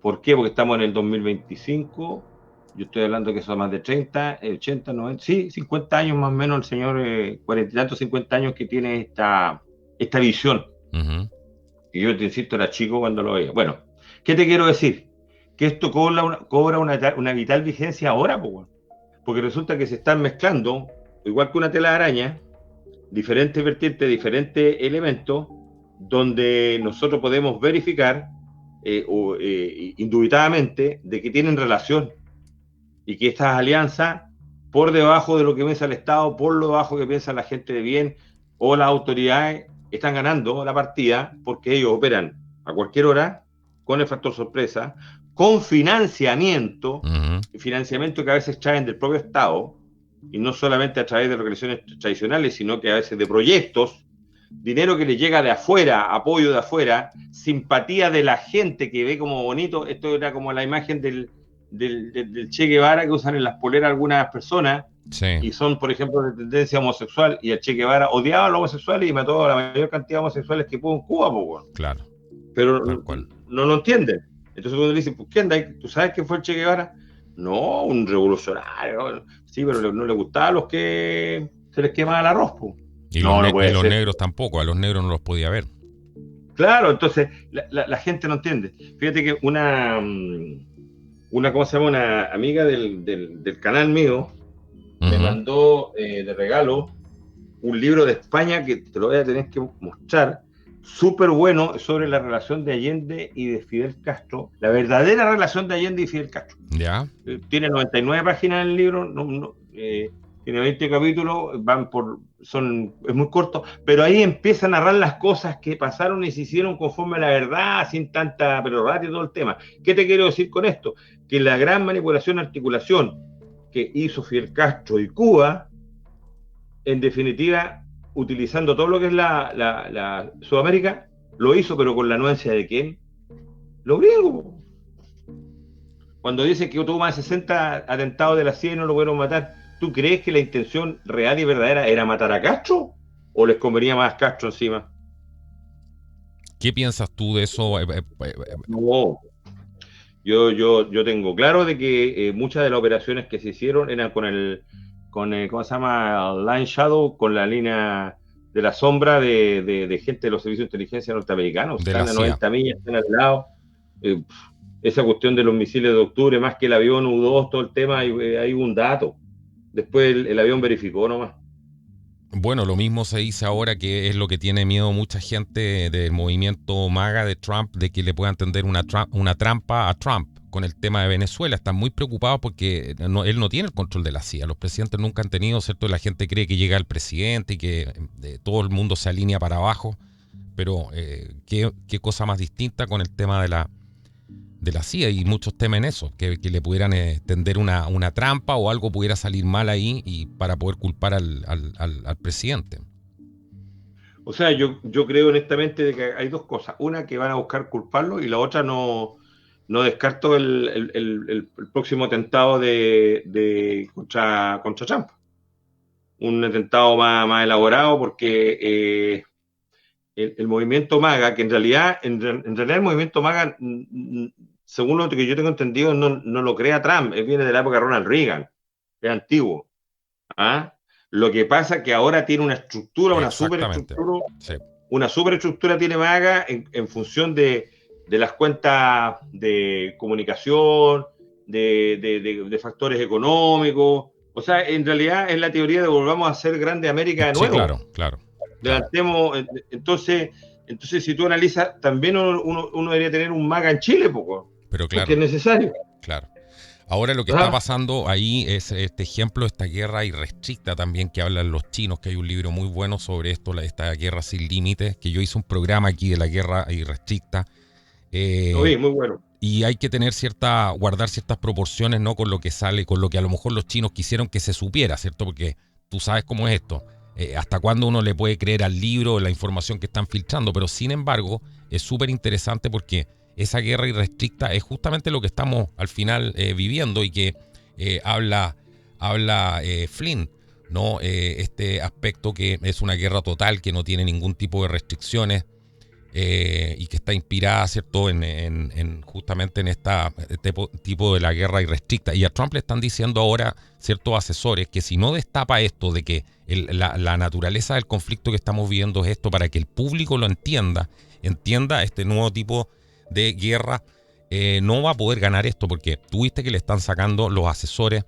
¿Por qué? Porque estamos en el 2025. Yo estoy hablando que son más de 30, 80, 90, sí, 50 años más o menos el señor, 40 y tantos, 50 años que tiene esta visión. Y yo te insisto, era chico cuando lo veía. Bueno, ¿qué te quiero decir? Que esto cobra una vital vigencia ahora, porque resulta que se están mezclando, igual que una tela de araña, diferentes vertientes, diferentes elementos, donde nosotros podemos verificar indubitadamente de que tienen relación y que estas alianzas, por debajo de lo que piensa el Estado, por lo debajo que piensa la gente de bien o las autoridades, están ganando la partida porque ellos operan a cualquier hora con el factor sorpresa, con financiamiento, financiamiento que a veces traen del propio Estado, y no solamente a través de organizaciones tradicionales, sino que a veces de proyectos, dinero que les llega de afuera, apoyo de afuera, simpatía de la gente que ve como bonito. Esto era como la imagen del Che Guevara que usan en las poleras algunas personas, sí, y son, por ejemplo, de tendencia homosexual, y el Che Guevara odiaba a los homosexuales y mató a la mayor cantidad de homosexuales que pudo en Cuba, pues. Claro. Pero no lo entienden. Entonces cuando le dicen, pues, ¿qué anda? ¿Tú sabes quién fue el Che Guevara? No, un revolucionario. Sí, pero no le gustaba a los que se les quemaba el arroz, pues. Y los negros tampoco, a los negros no los podía ver. Claro, entonces la gente no entiende. Fíjate que una ¿cómo se llama? Una amiga del canal mío me mandó de regalo un libro de España que te lo voy a tener que mostrar, súper bueno, sobre la relación de Allende y de Fidel Castro, la verdadera relación de Allende y Fidel Castro. Ya. Tiene 99 páginas el libro, tiene 20 capítulos, es muy corto, pero ahí empieza a narrar las cosas que pasaron y se hicieron conforme a la verdad, sin tanta prerrogativa y todo el tema. ¿Qué te quiero decir con esto? Que la gran manipulación, articulación que hizo Fidel Castro y Cuba, en definitiva, utilizando todo lo que es la Sudamérica, lo hizo, pero con la anuencia de ¿quién? Los griegos. Cuando dicen que tuvo más de 60 atentados de la CIA y no lo pudieron matar, ¿tú crees que la intención real y verdadera era matar a Castro? ¿O les convenía más Castro encima? ¿Qué piensas tú de eso? No. Yo tengo claro de que muchas de las operaciones que se hicieron eran con el ¿cómo se llama? Line Shadow, con la línea de la sombra de gente de los servicios de inteligencia norteamericanos. Están a 90 millas, están al lado. Esa cuestión de los misiles de octubre, más que el avión U-2, todo el tema, hay un dato. Después el avión verificó nomás. Bueno, lo mismo se dice ahora, que es lo que tiene miedo mucha gente del movimiento MAGA de Trump, de que le puedan tender una trampa a Trump con el tema de Venezuela. Están muy preocupados porque él no tiene el control de la CIA. Los presidentes nunca han tenido, ¿cierto? La gente cree que llega el presidente y que todo el mundo se alinea para abajo. Pero qué cosa más distinta con el tema de la CIA, y muchos temen eso, que le pudieran tender una trampa o algo pudiera salir mal ahí y para poder culpar al presidente. O sea, yo creo honestamente de que hay dos cosas. Una, que van a buscar culparlo, y la otra, no descarto el próximo atentado contra Trump. Un atentado más elaborado, porque el movimiento MAGA, que en realidad el movimiento MAGA, según lo que yo tengo entendido, no lo crea Trump, viene de la época de Ronald Reagan, es antiguo. ¿Ah? Lo que pasa es que ahora tiene una estructura, una superestructura, sí. Una superestructura tiene MAGA en función de las cuentas de comunicación, de factores económicos. O sea, en realidad es la teoría de volvamos a ser grande América de nuevo. Sí, claro. Levantemos, entonces si tú analizas, también uno debería tener un MAGA en Chile, poco. Pero claro. Porque es necesario. Claro. Ahora lo que está pasando ahí es este ejemplo, esta guerra irrestricta también que hablan los chinos, que hay un libro muy bueno sobre esto, esta guerra sin límites, que yo hice un programa aquí de la guerra irrestricta. Oye, muy bueno. Y hay que tener guardar ciertas proporciones, ¿no? Con lo que sale, con lo que a lo mejor los chinos quisieron que se supiera, ¿cierto? Porque tú sabes cómo es esto. Hasta cuándo uno le puede creer al libro, la información que están filtrando, pero sin embargo es súper interesante porque esa guerra irrestricta es justamente lo que estamos al final viviendo y que habla Flynn, ¿no? Este aspecto que es una guerra total, que no tiene ningún tipo de restricciones, y que está inspirada, ¿cierto?, justamente en este tipo de la guerra irrestricta. Y a Trump le están diciendo ahora ciertos asesores que si no destapa esto de que la naturaleza del conflicto que estamos viviendo es esto, para que el público lo entienda este nuevo tipo de guerra, no va a poder ganar esto, porque tuviste que le están sacando los asesores.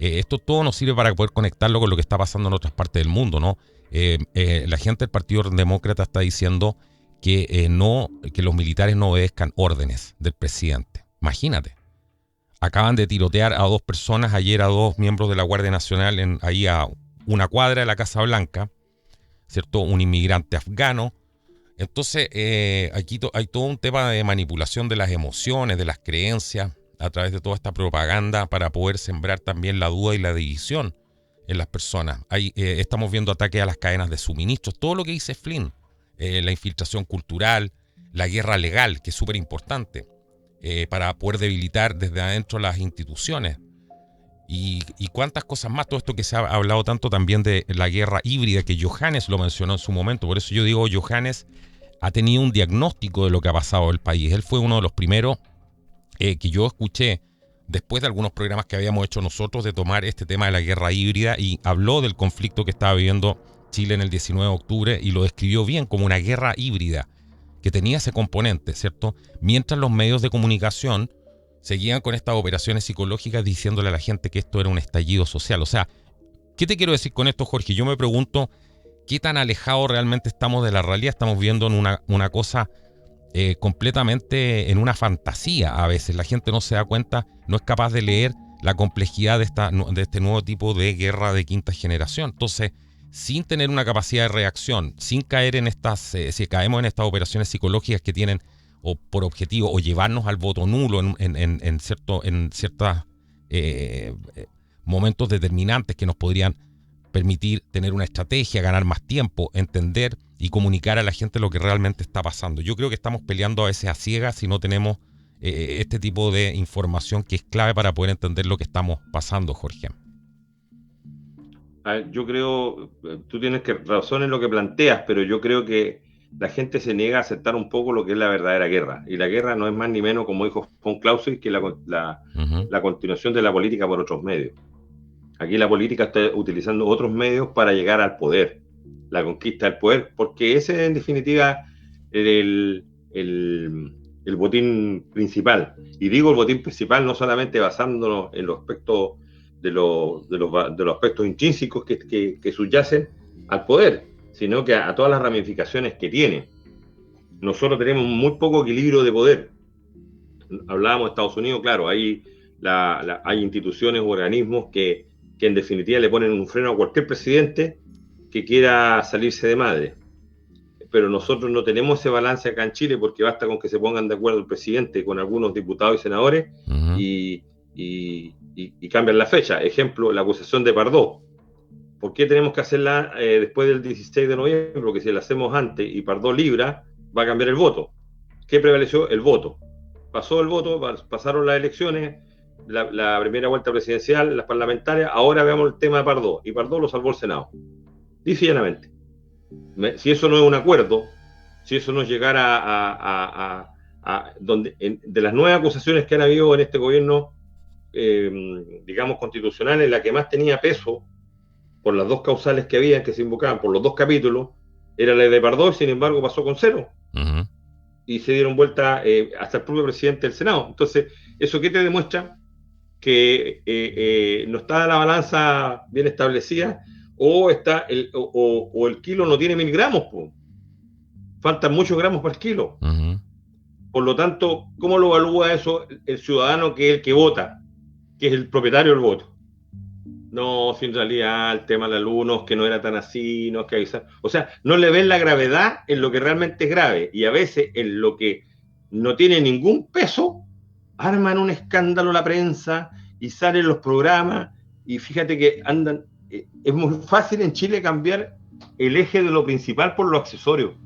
Esto todo nos sirve para poder conectarlo con lo que está pasando en otras partes del mundo, ¿no? La gente del Partido Demócrata está diciendo que los militares no obedezcan órdenes del presidente. Imagínate. Acaban de tirotear a 2 personas ayer, a 2 miembros de la Guardia Nacional, ahí a una cuadra de la Casa Blanca, ¿cierto? Un inmigrante afgano. Entonces, aquí hay todo un tema de manipulación de las emociones, de las creencias, a través de toda esta propaganda para poder sembrar también la duda y la división en las personas. Estamos viendo ataques a las cadenas de suministros, todo lo que dice Flynn. La infiltración cultural, la guerra legal, que es súper importante, para poder debilitar desde adentro las instituciones. Y cuántas cosas más, todo esto que se ha hablado tanto también de la guerra híbrida, que Johannes lo mencionó en su momento. Por eso yo digo, Johannes ha tenido un diagnóstico de lo que ha pasado en el país. Él fue uno de los primeros que yo escuché después de algunos programas que habíamos hecho nosotros, de tomar este tema de la guerra híbrida, y habló del conflicto que estaba viviendo Chile en el 19 de octubre y lo describió bien como una guerra híbrida que tenía ese componente, ¿cierto? Mientras los medios de comunicación seguían con estas operaciones psicológicas diciéndole a la gente que esto era un estallido social. O sea, ¿qué te quiero decir con esto, Jorge? Yo me pregunto qué tan alejados realmente estamos de la realidad. Estamos viendo en una cosa completamente en una fantasía a veces. La gente no se da cuenta, no es capaz de leer la complejidad de este nuevo tipo de guerra de quinta generación. Entonces, sin tener una capacidad de reacción, sin caer en si caemos en estas operaciones psicológicas que tienen o por objetivo o llevarnos al voto nulo en ciertos momentos determinantes que nos podrían permitir tener una estrategia, ganar más tiempo, entender y comunicar a la gente lo que realmente está pasando. Yo creo que estamos peleando a veces a ciegas si no tenemos este tipo de información que es clave para poder entender lo que estamos pasando, Jorge. Yo creo, tú tienes razón en lo que planteas, pero yo creo que la gente se niega a aceptar un poco lo que es la verdadera guerra. Y la guerra no es más ni menos, como dijo von Clausewitz, que la continuación de la política por otros medios. Aquí la política está utilizando otros medios para llegar al poder, la conquista del poder, porque ese es en definitiva el botín principal. Y digo el botín principal no solamente basándonos en los aspectos de los aspectos intrínsecos que subyacen al poder, sino que a todas las ramificaciones que tiene. Nosotros tenemos muy poco equilibrio de poder. Hablábamos de Estados Unidos, claro, hay instituciones u organismos que en definitiva le ponen un freno a cualquier presidente que quiera salirse de madre. Pero nosotros no tenemos ese balance acá en Chile, porque basta con que se pongan de acuerdo el presidente con algunos diputados y senadores y cambian la fecha. Ejemplo, la acusación de Pardo. ¿Por qué tenemos que hacerla después del 16 de noviembre? Porque si la hacemos antes y Pardo libra, va a cambiar el voto. ¿Qué prevaleció? El voto. Pasó el voto, pasaron las elecciones, la primera vuelta presidencial, las parlamentarias. Ahora veamos el tema de Pardo. Y Pardo lo salvó el Senado. Dice llanamente. Si eso no es un acuerdo, si eso no es llegar de las 9 acusaciones que han habido en este gobierno, digamos, constitucional, en la que más tenía peso por las 2 causales que había, que se invocaban por los 2 capítulos, era la de Pardo, y sin embargo pasó con 0. Y se dieron vuelta hasta el propio presidente del Senado. Entonces, ¿eso qué te demuestra? Que no está la balanza bien establecida, o el kilo no tiene 1000 gramos, po. Faltan muchos gramos para el kilo. Por lo tanto, ¿cómo lo evalúa eso el ciudadano que es el que vota? que es el propietario del voto. No, si en realidad el tema de los alumnos que no era tan así, no es que avisar. O sea, no le ven la gravedad en lo que realmente es grave. Y a veces en lo que no tiene ningún peso, arman un escándalo la prensa y salen los programas. Y fíjate que andan. Es muy fácil en Chile cambiar el eje de lo principal por lo accesorio.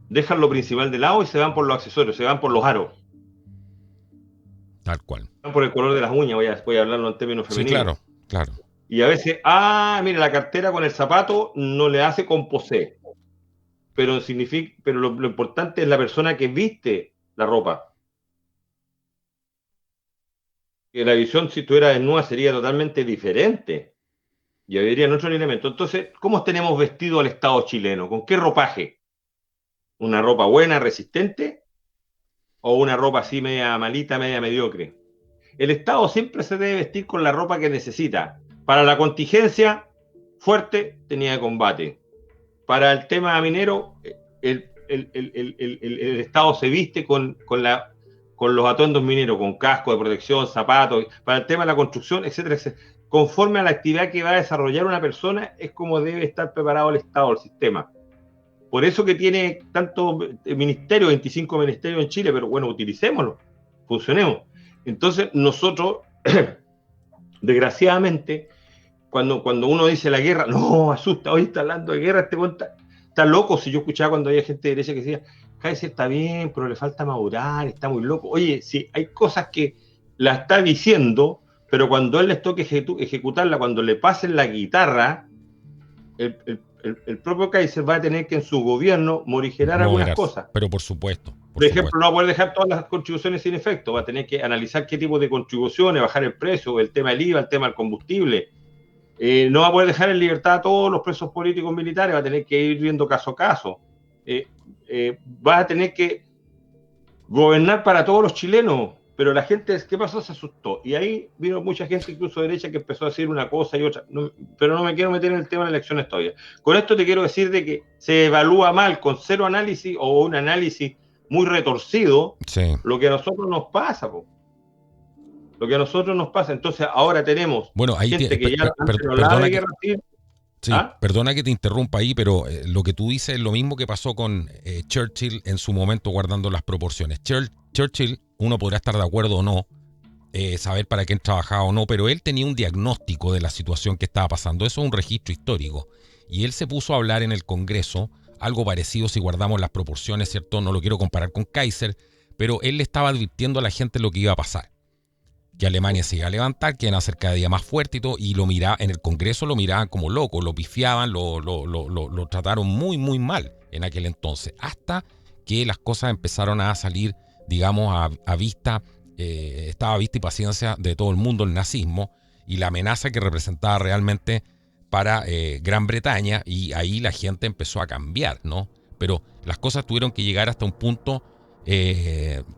Dejan lo principal de lado y se van por los accesorios, se van por los aros. Tal cual. Por el color de las uñas, voy a hablarlo en términos Sí, femeninos. claro. Y a veces, mira, la cartera con el zapato no le hace composé. Pero lo importante es la persona que viste la ropa. Que la visión, si estuviera desnuda, sería totalmente diferente. Y habría otro elemento. Entonces, ¿cómo tenemos vestido al Estado chileno? ¿Con qué ropaje? ¿Una ropa buena, resistente? ¿O una ropa así media malita, media mediocre? El Estado siempre se debe vestir con la ropa que necesita. Para la contingencia, fuerte, tenía de combate. Para el tema minero, el Estado se viste con los atuendos mineros, con casco de protección, zapatos. Para el tema de la construcción, etcétera, etcétera. Conforme a la actividad que va a desarrollar una persona, es como debe estar preparado el Estado, el sistema. Por eso que tiene tantos ministerios, 25 ministerios en Chile, pero bueno, utilicémoslo, funcionemos. Entonces, nosotros, desgraciadamente, cuando uno dice la guerra, no, asusta, hoy está hablando de guerra, está loco. Si yo escuchaba cuando había gente de derecha que decía, Kaiser está bien, pero le falta madurar, está muy loco. Oye, sí, hay cosas que la está diciendo, pero cuando él les toque ejecutarla, cuando le pasen la guitarra, el propio Kaiser va a tener que en su gobierno morigerar algunas cosas. Pero por supuesto. Por ejemplo, no va a poder dejar todas las contribuciones sin efecto, va a tener que analizar qué tipo de contribuciones, bajar el precio, el tema del IVA, el tema del combustible. No va a poder dejar en libertad a todos los presos políticos militares, va a tener que ir viendo caso a caso. Va a tener que gobernar para todos los chilenos, pero la gente, ¿qué pasó? Se asustó. Y ahí vino mucha gente, incluso derecha, que empezó a decir una cosa y otra. No, pero no me quiero meter en el tema de elecciones todavía. Con esto te quiero decir de que se evalúa mal, con cero análisis o un análisis muy retorcido, sí, lo que a nosotros nos pasa, po. Lo que a nosotros nos pasa. Entonces ahora tenemos gente que ya antes no hablaba de guerra civil. Sí, perdona que te interrumpa ahí, pero lo que tú dices es lo mismo que pasó con Churchill en su momento, guardando las proporciones. Churchill, uno podrá estar de acuerdo o no, saber para quién trabajaba o no, pero él tenía un diagnóstico de la situación que estaba pasando. Eso es un registro histórico. Y él se puso a hablar en el Congreso, algo parecido si guardamos las proporciones, ¿cierto? No lo quiero comparar con Kaiser, pero él le estaba advirtiendo a la gente lo que iba a pasar. Que Alemania se iba a levantar, que iban a ser cada día más fuerte y todo, y lo miraba, en el Congreso lo miraban como loco, lo pifiaban, lo trataron muy, muy mal en aquel entonces, hasta que las cosas empezaron a salir, digamos, a vista, estaba a vista y paciencia de todo el mundo el nazismo y la amenaza que representaba realmente para Gran Bretaña, y ahí la gente empezó a cambiar, ¿no? Pero las cosas tuvieron que llegar hasta un punto,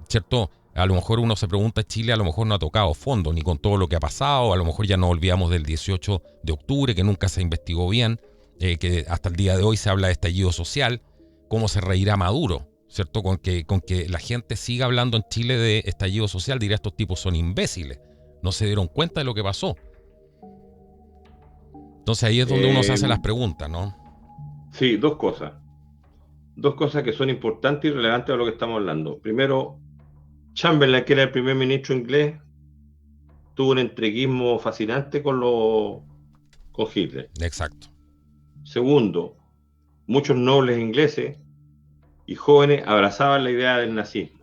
¿cierto? A lo mejor uno se pregunta, Chile a lo mejor no ha tocado fondo ni con todo lo que ha pasado, a lo mejor ya nos olvidamos del 18 de octubre, que nunca se investigó bien, que hasta el día de hoy se habla de estallido social. ¿Cómo se reirá Maduro? ¿Cierto? Con que la gente siga hablando en Chile de estallido social, dirá, estos tipos son imbéciles, no se dieron cuenta de lo que pasó. Entonces ahí es donde uno se hace las preguntas, ¿no? Sí, dos cosas que son importantes y relevantes a lo que estamos hablando. Primero, Chamberlain, que era el primer ministro inglés, tuvo un entreguismo fascinante con Hitler. Exacto. Segundo, muchos nobles ingleses y jóvenes abrazaban la idea del nazismo,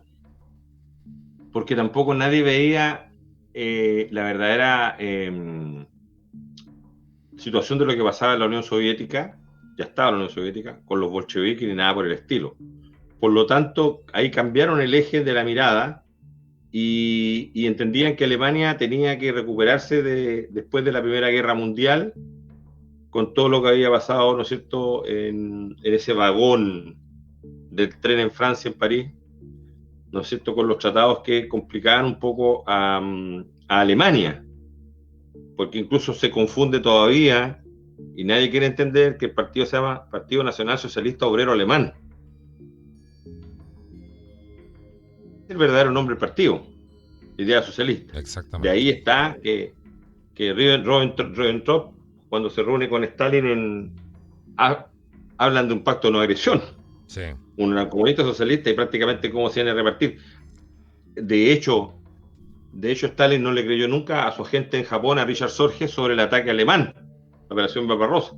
porque tampoco nadie veía la verdadera situación de lo que pasaba en la Unión Soviética. Ya estaba la Unión Soviética con los bolcheviques ni nada por el estilo. Por lo tanto, ahí cambiaron el eje de la mirada y entendían que Alemania tenía que recuperarse después de la Primera Guerra Mundial, con todo lo que había pasado, ¿no es cierto?, en ese vagón del tren en Francia, en París, ¿no es cierto?, con los tratados que complicaban un poco a Alemania, porque incluso se confunde todavía y nadie quiere entender que el partido se llama Partido Nacional Socialista Obrero Alemán. Es el verdadero nombre del partido. idea socialista. Exactamente. De ahí está que Ribbentrop, cuando se reúne con Stalin, hablan de un pacto de no agresión. Sí. Un comunista socialista y prácticamente cómo se iban a repartir. De hecho, Stalin no le creyó nunca a su agente en Japón, a Richard Sorge, sobre el ataque alemán, la Operación Barbarossa.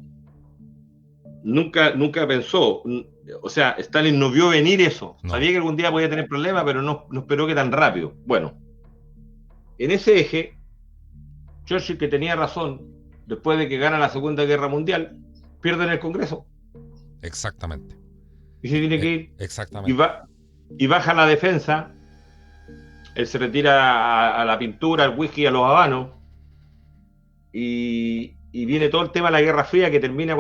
Nunca pensó, o sea, Stalin no vio venir eso. No. Sabía que algún día podía tener problemas, pero no esperó que tan rápido. Bueno, en ese eje, Churchill, que tenía razón, después de que gana la Segunda Guerra Mundial, pierde en el Congreso. Exactamente. Y se tiene que ir. Exactamente. Y baja la defensa. Él se retira a la pintura, al whisky, a los habanos. Y viene todo el tema de la Guerra Fría, que termina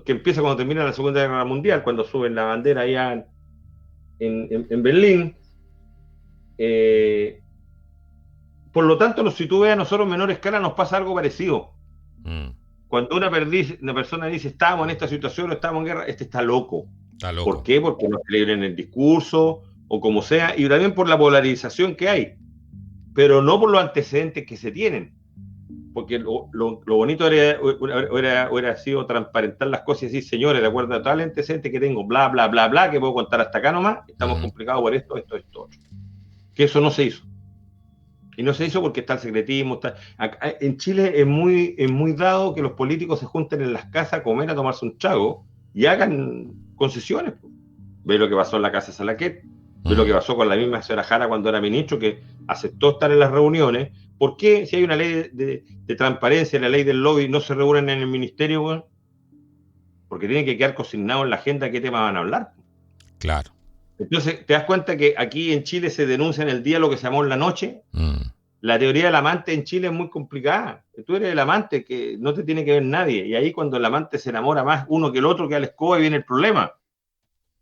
que empieza cuando termina la Segunda Guerra Mundial, cuando suben la bandera allá en Berlín. Por lo tanto, si tú ves a nosotros en menor escala, nos pasa algo parecido. Cuando una persona dice, estamos en esta situación, estamos en guerra, este está loco. Está loco. ¿Por qué? Porque no celebran el discurso, o como sea, y también por la polarización que hay, pero no por los antecedentes que se tienen. Porque lo bonito hubiera sido transparentar las cosas y decir, señores, de acuerdo a tal antecedente que tengo, bla, bla, bla, bla, que puedo contar hasta acá nomás, estamos complicados por esto, otro. Que eso no se hizo. Y no se hizo porque está el secretismo. En Chile es muy dado que los políticos se junten en las casas a comer, a tomarse un trago y hagan concesiones. Ve lo que pasó en la casa Salaquet, ve lo que pasó con la misma señora Jara cuando era ministro, que aceptó estar en las reuniones. ¿Por qué, si hay una ley de transparencia, la ley del lobby, no se reúnen en el ministerio? Bueno, porque tienen que quedar consignados en la agenda qué tema van a hablar. Claro. Entonces, te das cuenta que aquí en Chile se denuncia en el día lo que se llamó en la noche. La teoría del amante en Chile es muy complicada. Tú eres el amante que no te tiene que ver nadie. Y ahí cuando el amante se enamora más uno que el otro, que a la escoba, y viene el problema.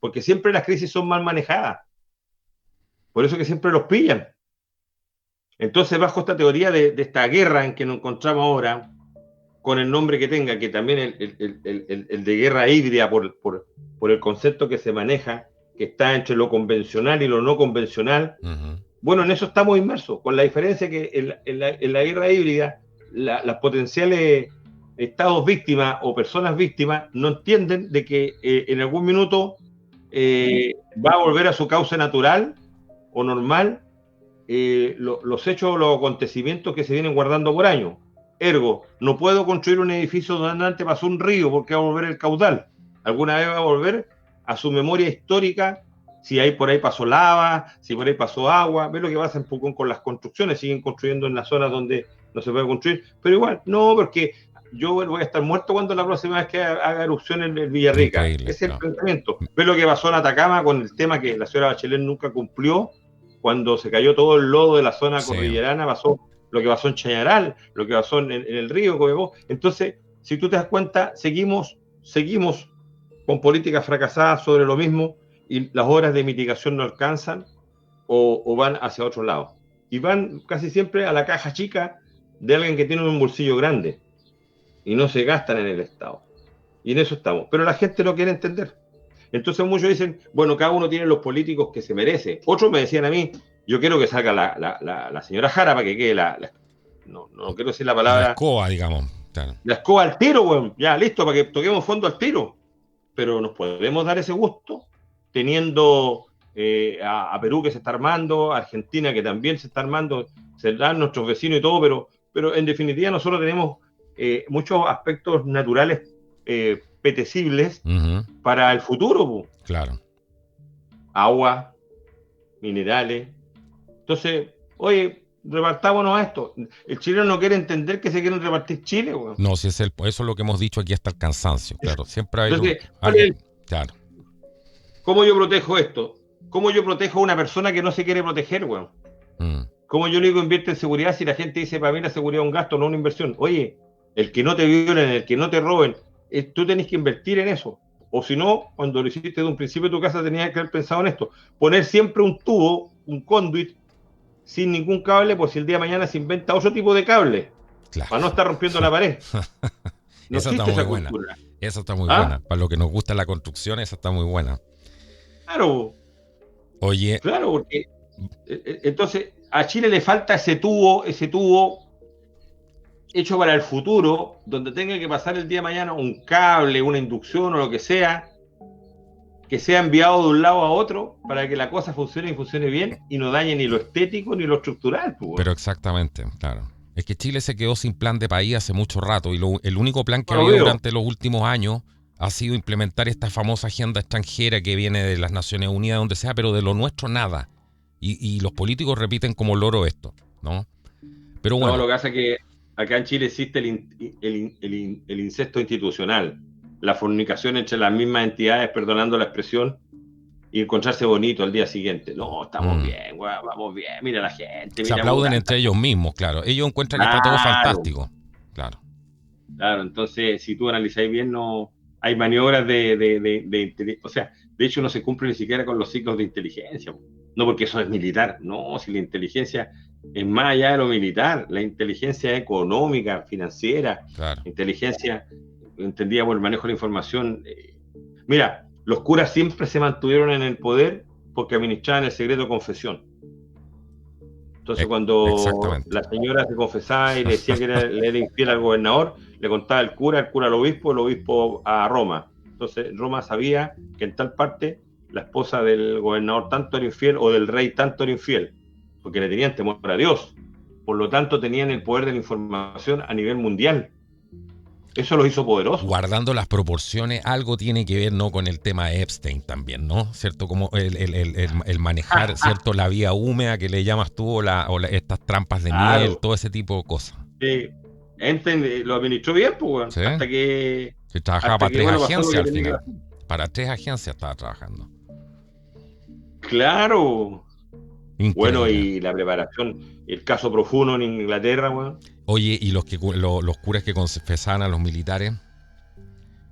Porque siempre las crisis son mal manejadas. Por eso que siempre los pillan. Entonces, bajo esta teoría de esta guerra en que nos encontramos ahora, con el nombre que tenga, que también el de guerra híbrida por el concepto que se maneja, que está entre lo convencional y lo no convencional, bueno, en eso estamos inmersos, con la diferencia que en la guerra híbrida, las potenciales estados víctimas o personas víctimas no entienden de que en algún minuto va a volver a su cauce natural o normal los hechos o los acontecimientos que se vienen guardando por años. Ergo, no puedo construir un edificio donde antes pasó un río porque va a volver el caudal. Alguna vez va a volver a su memoria histórica, si ahí por ahí pasó lava, si por ahí pasó agua. Ve lo que pasa en Pucón con las construcciones, siguen construyendo en las zonas donde no se puede construir, pero igual, no, porque yo voy a estar muerto cuando la próxima vez que haga erupción en el Villarrica. Ese es el pensamiento. Ve lo que pasó en Atacama con el tema que la señora Bachelet nunca cumplió, cuando se cayó todo el lodo de la zona cordillerana, pasó lo que pasó en Chañaral, lo que pasó en el río Copiapó. Entonces, si tú te das cuenta, seguimos con políticas fracasadas sobre lo mismo, y las horas de mitigación no alcanzan o van hacia otro lado. Y van casi siempre a la caja chica de alguien que tiene un bolsillo grande y no se gastan en el Estado. Y en eso estamos. Pero la gente no quiere entender. Entonces muchos dicen, bueno, cada uno tiene los políticos que se merece. Otros me decían a mí, yo quiero que salga la señora Jara para que quede no quiero decir la palabra. La escoba, digamos. Claro. La escoba al tiro, bueno, ya, listo, para que toquemos fondo al tiro. Pero nos podemos dar ese gusto teniendo a Perú que se está armando, a Argentina que también se está armando, se dan nuestros vecinos y todo, pero en definitiva nosotros tenemos muchos aspectos naturales apetecibles para el futuro. Claro. Agua, minerales. Entonces, oye, repartámonos a esto. El chileno no quiere entender que se quieren repartir Chile. Bueno. No, si eso es lo que hemos dicho aquí hasta el cansancio. Claro, siempre hay Entonces, claro. ¿Cómo yo protejo esto? ¿Cómo yo protejo a una persona que no se quiere proteger, weón? ¿Cómo yo le digo invierte en seguridad si la gente dice, para mí la seguridad es un gasto, no una inversión? Oye, el que no te violen, el que no te roben, tú tenés que invertir en eso. O si no, cuando lo hiciste de un principio de tu casa tenías que haber pensado en esto. Poner siempre un tubo, un conduit, sin ningún cable, por si el día de mañana se inventa otro tipo de cable. Claro. Para no estar rompiendo la pared. No esa está muy buena. Esa está muy buena. Para lo que nos gusta la construcción, esa está muy buena. Claro. Oye. Claro, porque entonces a Chile le falta ese tubo hecho para el futuro, donde tenga que pasar el día de mañana un cable, una inducción o lo que sea enviado de un lado a otro para que la cosa funcione y funcione bien y no dañe ni lo estético ni lo estructural. Pues, Pero exactamente, claro. Es que Chile se quedó sin plan de país hace mucho rato y el único plan que no ha lo habido veo. durante los últimos años ha sido implementar esta famosa agenda extranjera que viene de las Naciones Unidas, donde sea, pero de lo nuestro nada. Y los políticos repiten como loro esto, ¿no? Pero No, bueno. lo que pasa es que acá en Chile existe el incesto institucional, la fornicación entre las mismas entidades, perdonando la expresión, y encontrarse bonito al día siguiente. No, estamos bien, weón, vamos bien, mira la gente, Se mira aplauden pura. entre ellos mismos, claro. Ellos encuentran que está todo Claro, fantástico. Claro. claro, entonces si tú analizáis bien, no hay maniobras o sea, de hecho no se cumple ni siquiera con los ciclos de inteligencia, no porque eso es militar, no, si la inteligencia es más allá de lo militar, la inteligencia económica, financiera, Claro. inteligencia entendida por el manejo de la información. Mira, los curas siempre se mantuvieron en el poder porque administraban el secreto de confesión. Entonces, cuando Exactamente. la señora se confesaba y le decía que le era infiel al gobernador, le contaba el cura al obispo, el obispo a Roma. Entonces, Roma sabía que en tal parte la esposa del gobernador tanto era infiel o del rey tanto era infiel, porque le tenían temor a Dios. Por lo tanto, tenían el poder de la información a nivel mundial. Eso los hizo poderosos. Guardando las proporciones, algo tiene que ver, ¿no?, con el tema Epstein también, ¿no? ¿Cierto? Como el manejar, ¿cierto?, la vía húmeda que le llamas tú, estas trampas de miel, Claro. todo ese tipo de cosas. Lo administró bien, pues, bueno, ¿Sí? Sí, trabajaba hasta para que, tres bueno, pasó lo agencias que al tenía que final. pasar. Para tres agencias estaba trabajando. Claro. Bueno, Increíble. y la preparación, el caso profundo en Inglaterra, bueno. Oye, y los curas que confesaban a los militares,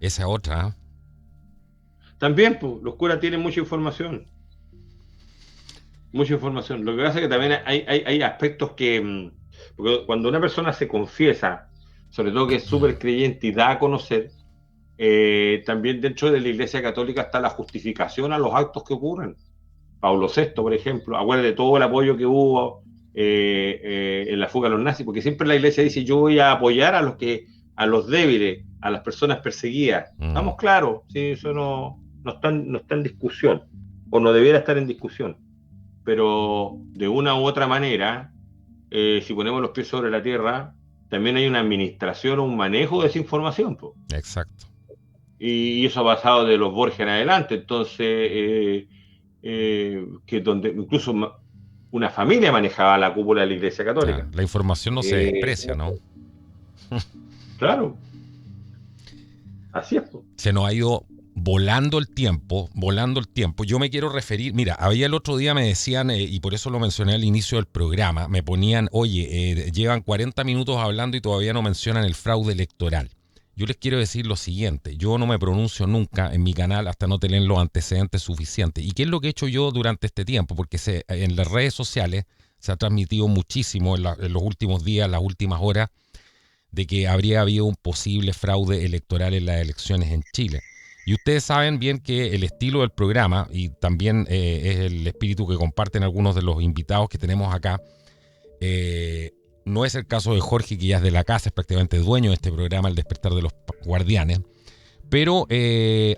esa otra, ¿eh? También, pues, los curas tienen mucha información. Mucha información. Lo que pasa es que también hay aspectos que, porque cuando una persona se confiesa, sobre todo que es súper creyente y da a conocer, también dentro de la Iglesia Católica está la justificación a los actos que ocurren. Pablo VI, por ejemplo, acuérdate de todo el apoyo que hubo en la fuga de los nazis, porque siempre la Iglesia dice: yo voy a apoyar a los débiles, a las personas perseguidas. Estamos claros, sí, eso no está en discusión, o no debiera estar en discusión, pero de una u otra manera, si ponemos los pies sobre la tierra, también hay una administración o un manejo de esa información, po. Exacto. Y eso ha pasado de los Borges en adelante. Entonces, que donde incluso una familia manejaba la cúpula de la Iglesia Católica. Claro, la información no se desprecia, ¿no? Claro, así es. Po. Se nos ha ido volando el tiempo, volando el tiempo. Yo me quiero referir, mira, había el otro día me decían, y por eso lo mencioné al inicio del programa, me ponían, oye, llevan 40 minutos hablando y todavía no mencionan el fraude electoral. Yo les quiero decir lo siguiente: yo no me pronuncio nunca en mi canal hasta no tener los antecedentes suficientes. ¿Y qué es lo que he hecho yo durante este tiempo? Porque en las redes sociales se ha transmitido muchísimo en los últimos días, las últimas horas, de que habría habido un posible fraude electoral en las elecciones en Chile. Y ustedes saben bien que el estilo del programa, y también es el espíritu que comparten algunos de los invitados que tenemos acá, no es el caso de Jorge, que ya es de la casa, es prácticamente dueño de este programa, El Despertar de los Guardianes, pero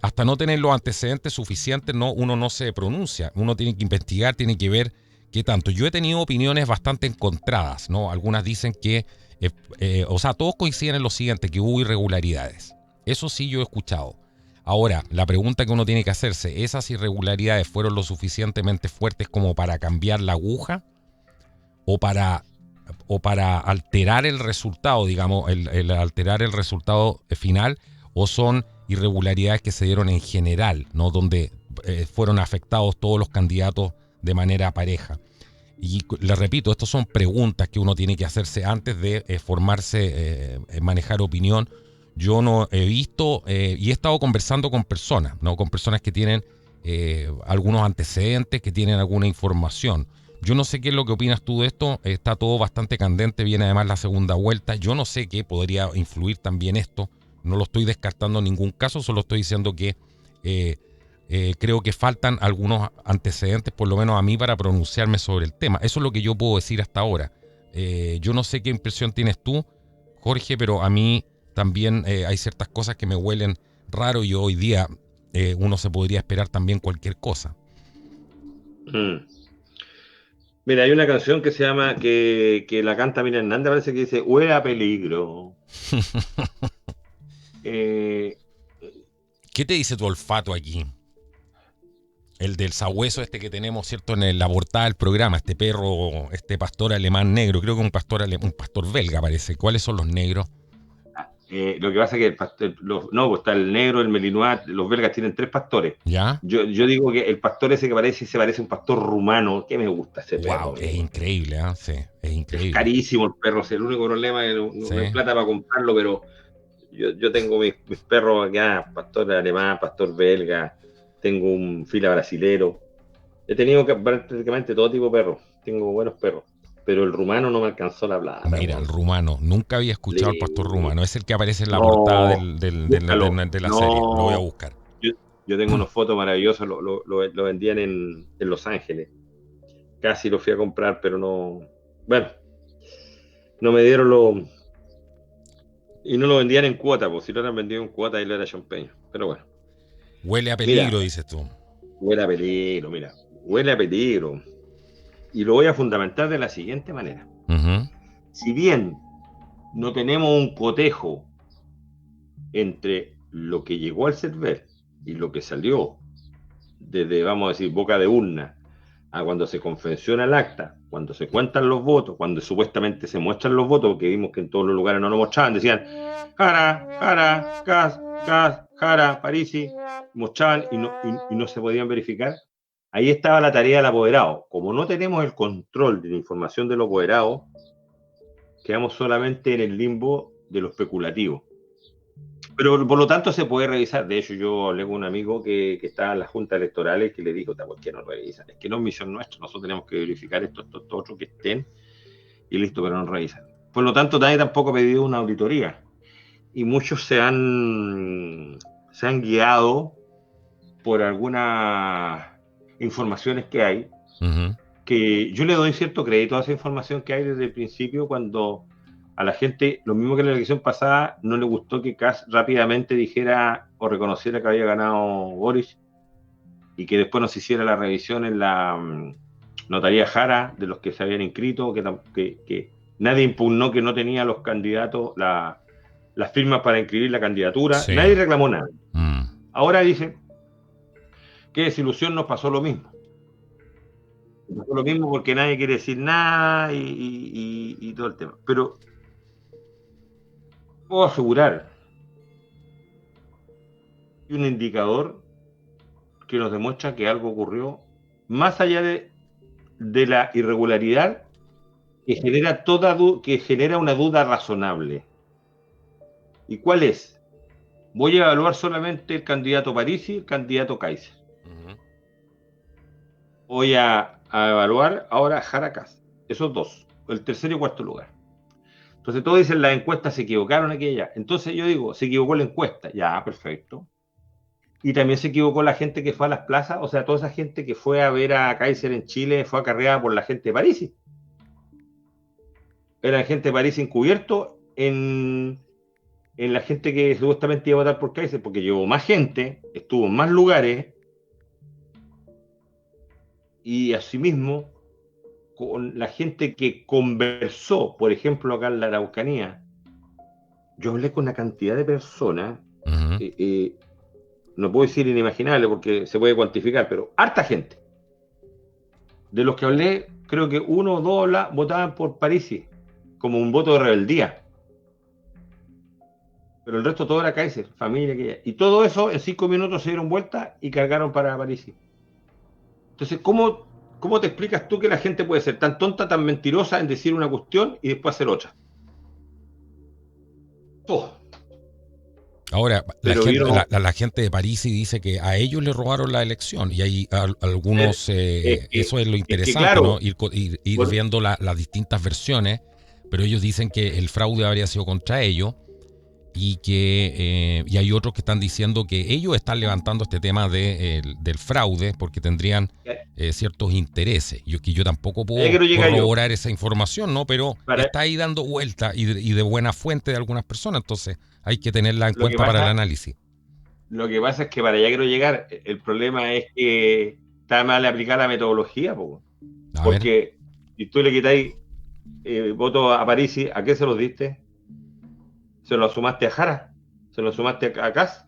hasta no tener los antecedentes suficientes, uno no se pronuncia, uno tiene que investigar, tiene que ver qué tanto. Yo he tenido opiniones bastante encontradas, ¿no? Algunas dicen que, todos coinciden en lo siguiente, que hubo irregularidades. Eso sí yo he escuchado. Ahora, la pregunta que uno tiene que hacerse: ¿esas irregularidades fueron lo suficientemente fuertes como para cambiar la aguja o para alterar el resultado, digamos, el alterar el resultado final, o son irregularidades que se dieron en general, ¿no?, donde fueron afectados todos los candidatos de manera pareja? Y les repito, estas son preguntas que uno tiene que hacerse antes de formarse, manejar opinión. Yo no he visto y he estado conversando con personas, ¿no?, con personas que tienen algunos antecedentes, que tienen alguna información. Yo no sé qué es lo que opinas tú de esto. Está todo bastante candente, viene además la segunda vuelta. Yo no sé qué podría influir también esto. No lo estoy descartando en ningún caso, solo estoy diciendo que creo que faltan algunos antecedentes, por lo menos a mí, para pronunciarme sobre el tema. Eso es lo que yo puedo decir hasta ahora. Yo no sé qué impresión tienes tú, Jorge, pero a mí también hay ciertas cosas que me huelen raro y hoy día uno se podría esperar también cualquier cosa. Mira, hay una canción que se llama, que la canta Mira Hernández, parece que dice, huele a peligro. ¿Qué te dice tu olfato aquí? El del sabueso este que tenemos, ¿cierto? En la portada del programa, este perro, este pastor alemán negro, creo que un pastor belga parece. ¿Cuáles son los negros? Lo que pasa es que el pastor, pues está el negro, el melinois, los belgas tienen 3 pastores. ¿Ya? Yo digo que el pastor ese que se parece a un pastor rumano, que me gusta ese perro. Wow, es increíble, ¿eh? Sí, es increíble. Es carísimo el perro, es el único problema es que no hay plata para comprarlo, pero yo tengo mis perros acá, pastor alemán, pastor belga, tengo un fila brasilero. He tenido prácticamente todo tipo de perros, tengo buenos perros. Pero el rumano no me alcanzó la plata. Mira, el rumano. Nunca había escuchado al pastor rumano. Es el que aparece en la portada de la serie. Lo voy a buscar. Yo tengo unas fotos maravillosas. Lo vendían en Los Ángeles. Casi lo fui a comprar, pero no... Bueno, no me dieron lo... Y no lo vendían en cuota, pues si lo hubieran vendido en cuota, ahí lo era champeño. Pero bueno. Huele a peligro, mira, dices tú. Huele a peligro, mira. Huele a peligro. Y lo voy a fundamentar de la siguiente manera. Si bien no tenemos un cotejo entre lo que llegó al CERVEL y lo que salió desde, vamos a decir, boca de urna, a cuando se confecciona el acta, cuando se cuentan los votos, cuando supuestamente se muestran los votos, porque vimos que en todos los lugares no lo mostraban, decían Jara, Gas, Jara, Parisi, mostraban y no se podían verificar. Ahí estaba la tarea del apoderado. Como no tenemos el control de la información del apoderado, quedamos solamente en el limbo de lo especulativo. Pero por lo tanto se puede revisar. De hecho, yo hablé con un amigo que estaba en las juntas electorales que le dijo, ¿por qué no revisan? Es que no es misión nuestra, nosotros tenemos que verificar estos otros que estén y listo, pero no revisan. Por lo tanto, nadie tampoco ha pedido una auditoría. Y muchos se han guiado por algunas informaciones que hay, que yo le doy cierto crédito a esa información que hay desde el principio, cuando a la gente, lo mismo que en la elección pasada, no le gustó que Kast rápidamente dijera o reconociera que había ganado Boris y que después nos hiciera la revisión en la notaría Jara de los que se habían inscrito, que nadie impugnó que no tenía los candidatos las firmas para inscribir la candidatura, sí. Nadie reclamó nada. Ahora dicen qué desilusión, nos pasó lo mismo. Nos pasó lo mismo porque nadie quiere decir nada y todo el tema. Pero puedo asegurar que un indicador que nos demuestra que algo ocurrió más allá de la irregularidad que genera una duda razonable. ¿Y cuál es? Voy a evaluar solamente el candidato Parisi y el candidato Kaiser. Voy a evaluar ahora Jara Kast, esos dos, el tercero y cuarto lugar. Entonces todos dicen las encuestas se equivocaron aquella. Entonces yo digo, se equivocó la encuesta, ya, perfecto. Y también se equivocó la gente que fue a las plazas, o sea, toda esa gente que fue a ver a Kaiser en Chile fue acarreada por la gente de Parisi. Era gente de Parisi encubierto en la gente que supuestamente iba a votar por Kaiser, porque llevó más gente, estuvo en más lugares, y asimismo, con la gente que conversó, por ejemplo, acá en la Araucanía, yo hablé con una cantidad de personas, no puedo decir inimaginable porque se puede cuantificar, pero harta gente. De los que hablé, creo que 1 o 2 votaban por Parisi, como un voto de rebeldía. Pero el resto todo era Kaiser, familia que... Y todo eso en 5 minutos se dieron vuelta y cargaron para Parisi. Entonces, ¿cómo te explicas tú que la gente puede ser tan tonta, tan mentirosa en decir una cuestión y después hacer otra? Ahora, la gente de Parisi dice que a ellos le robaron la elección y hay algunos... eso es lo interesante, claro, ¿no? Ir viendo las distintas versiones, pero ellos dicen que el fraude habría sido contra ellos y hay otros que están diciendo que ellos están levantando este tema del fraude porque tendrían ciertos intereses. Yo tampoco Allá puedo quiero llegar yo. corroborar esa información, ¿no? Pero Para, está ahí dando vuelta y de buena fuente de algunas personas, entonces hay que tenerla en lo que cuenta para el pasa, análisis. lo que pasa es que para allá quiero llegar. El problema es que está mal aplicada la metodología, po. A ver, Porque si tú le quitáis votos a Parisi, ¿a qué se los diste? ¿Se lo sumaste a Jara? ¿Se lo sumaste a Kass?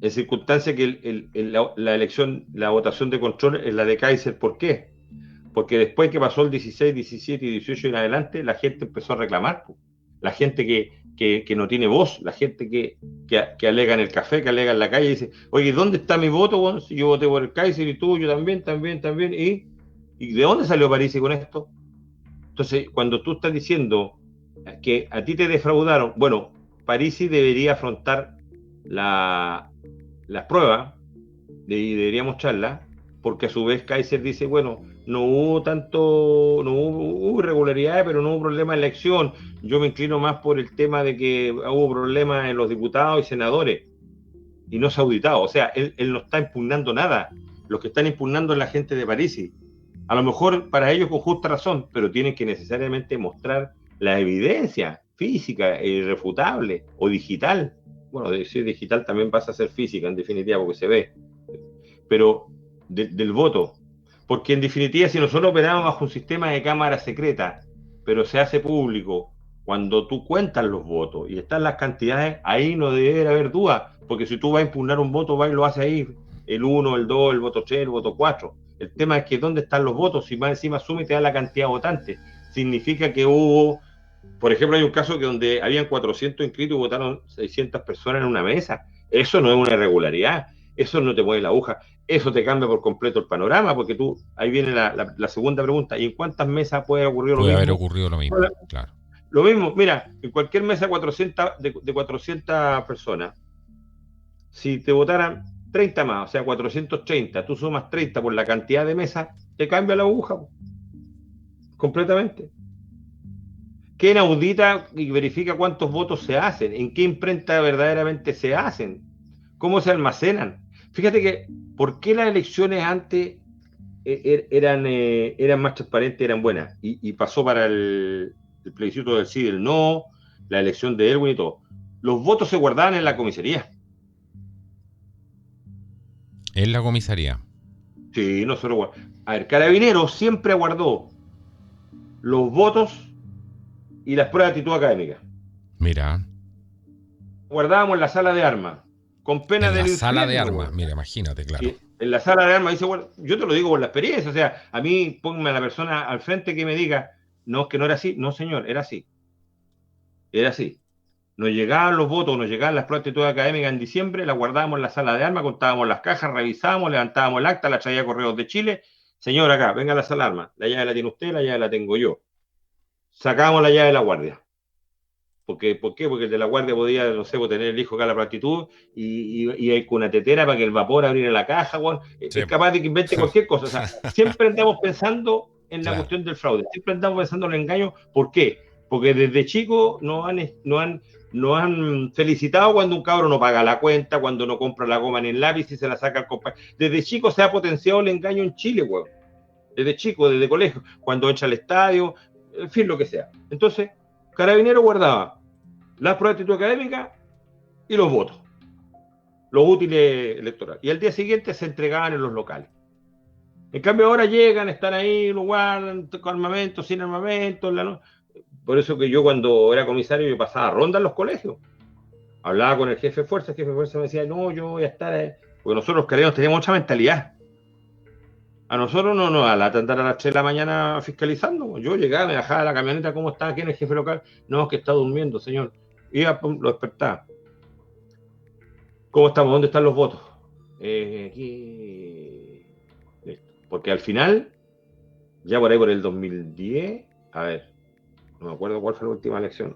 En circunstancia que la elección, la votación de control es la de Kaiser. ¿Por qué? Porque después que pasó el 16, 17 y 18 en adelante, la gente empezó a reclamar. Po. La gente que no tiene voz, la gente que alega en el café, que alega en la calle, y dice, oye, ¿dónde está mi voto? Bueno, si yo voté por el Kaiser y tú, yo también, también, también. ¿Y de dónde salió París con esto? Entonces, cuando tú estás diciendo que a ti te defraudaron, bueno, Parisi debería afrontar las pruebas y debería mostrarlas, porque a su vez Kaiser dice, bueno, no hubo tanto, no hubo irregularidades, pero no hubo problema en la elección. Yo me inclino más por el tema de que hubo problemas en los diputados y senadores y no se ha auditado. O sea, él no está impugnando nada. Los que están impugnando es la gente de Parisi. A lo mejor para ellos con justa razón, pero tienen que necesariamente mostrar la evidencia física, irrefutable o digital. Bueno, decir digital también pasa a ser física, en definitiva, porque se ve. Pero del voto. Porque en definitiva, si nosotros operamos bajo un sistema de cámara secreta, pero se hace público, cuando tú cuentas los votos y están las cantidades, ahí no debe haber duda, porque si tú vas a impugnar un voto, vas y lo haces ahí, el 1, el 2, el voto 3, el voto 4. El tema es que dónde están los votos, si más encima suma y te da la cantidad de votantes. Significa que hubo, por ejemplo, hay un caso que donde habían 400 inscritos y votaron 600 personas en una mesa. Eso no es una irregularidad, eso no te mueve la aguja, eso te cambia por completo el panorama, porque tú, ahí viene la segunda pregunta, ¿y en cuántas mesas puede ocurrir lo puede haber mismo? ocurrido lo mismo, claro. Lo mismo, mira, en cualquier mesa 400, de 400 personas, si te votaran 30 más, o sea, 430, tú sumas 30 por la cantidad de mesas, te cambia la aguja completamente. ¿Quién audita y verifica cuántos votos se hacen? ¿En qué imprenta verdaderamente se hacen? ¿Cómo se almacenan? Fíjate que, ¿por qué las elecciones antes eran más transparentes, eran buenas? Y pasó para el plebiscito del sí, del no, la elección de Elwin y todo. Los votos se guardaban en la comisaría. En la comisaría. Sí, nosotros. A ver, Carabineros siempre guardó los votos y las pruebas de actitud académica. Mira, Guardábamos en la sala de armas, con pena en la del sala de infierno, armas, güey. mira, imagínate, claro. Y en la sala de armas dice, bueno, yo te lo digo por la experiencia, o sea, a mí ponme a la persona al frente que me diga, no, que no era así, no señor, era así, era así. Nos llegaban los votos, nos llegaban las pruebas de actitud académica en diciembre, las guardábamos en la sala de armas, contábamos las cajas, revisábamos, levantábamos el acta, la traía a Correos de Chile, señor acá, venga a la sala de armas, la llave la tiene usted, la llave la tengo yo. Sacábamos la llave de la guardia. ¿Por qué? Porque el de la guardia podía, no sé, tener el hijo acá la platitud y ir con una tetera para que el vapor abriera la caja, bueno, Sí. es capaz de que invente cualquier cosa. O sea, siempre andamos pensando en la Claro. cuestión del fraude, siempre andamos pensando en el engaño. ¿Por qué? Porque desde chico nos han felicitado cuando un cabro no paga la cuenta, cuando no compra la goma en el lápiz y se la saca al compañero. Desde chico se ha potenciado el engaño en Chile, weón. Desde chico, desde colegio, cuando entra al estadio, en fin, lo que sea. Entonces, Carabinero guardaba las pruebas de actitud académica y los votos, los útiles electorales. Y al día siguiente se entregaban en los locales. En cambio ahora llegan, están ahí, lo guardan, con armamento, sin armamento. Por eso que yo cuando era comisario yo pasaba ronda en los colegios. Hablaba con el jefe de fuerza, el jefe de fuerza me decía, no, yo voy a estar... Porque nosotros los carabineros teníamos mucha mentalidad. A nosotros no nos da lata andar a las 3 de la mañana fiscalizando. Yo llegaba, me bajaba de la camioneta, ¿cómo está? ¿Quién es el jefe local? No, es que está durmiendo, señor. Iba, lo despertaba. ¿Cómo estamos? ¿Dónde están los votos? Aquí. Listo. Porque al final, ya por ahí por el 2010, a ver, no me acuerdo cuál fue la última elección.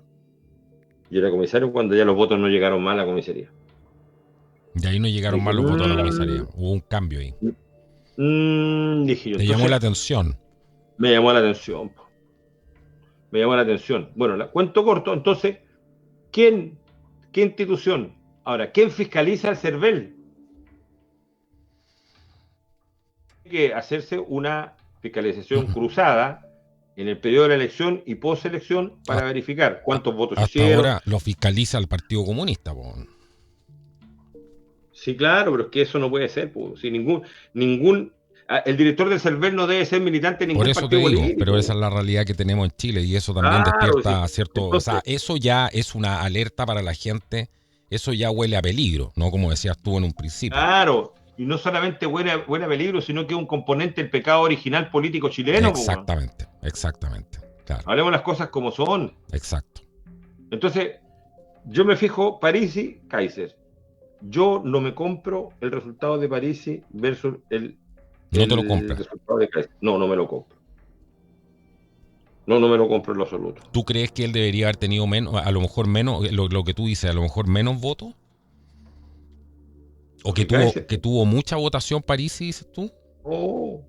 Yo era comisario cuando ya los votos no llegaron más a la comisaría. De ahí no llegaron Dije, más los votos a la comisaría. Hubo un cambio ahí. dije yo, Te llamó la entonces atención. me llamó la atención. Me llamó la atención. Bueno, la cuento corto, entonces, ¿Quién? ¿Qué institución? Ahora, ¿quién fiscaliza el CERVEL? Hay que hacerse una fiscalización cruzada en el periodo de la elección y post-elección para verificar cuántos votos Hasta hicieron. ahora lo fiscaliza el Partido Comunista, po. Sí, claro, pero es que eso no puede ser. Pues. Si el director del CERVEL no debe ser militante de Por ningún eso te partido digo, político. pero esa es la realidad que tenemos en Chile y eso también Claro, sí. despierta cierto... O sea, Entonces, eso ya es una alerta para la gente, eso ya huele a peligro, ¿no? Como decías tú en un principio. claro, y no solamente huele a peligro, sino que es un componente del pecado original político chileno. Pues. Exactamente, exactamente, claro, Hablemos las cosas como son. exacto. Entonces, yo me fijo Parisi, Kaiser. Yo no me compro el resultado de Parisi versus No te lo el compras. resultado de Kaiser. No, no me lo compro. No, no me lo compro en lo absoluto. ¿Tú crees que él debería haber tenido menos, a lo mejor menos, lo que tú dices, a lo mejor menos votos? ¿O Lo que Kaiser. que tuvo mucha votación Parisi, dices tú? Oh.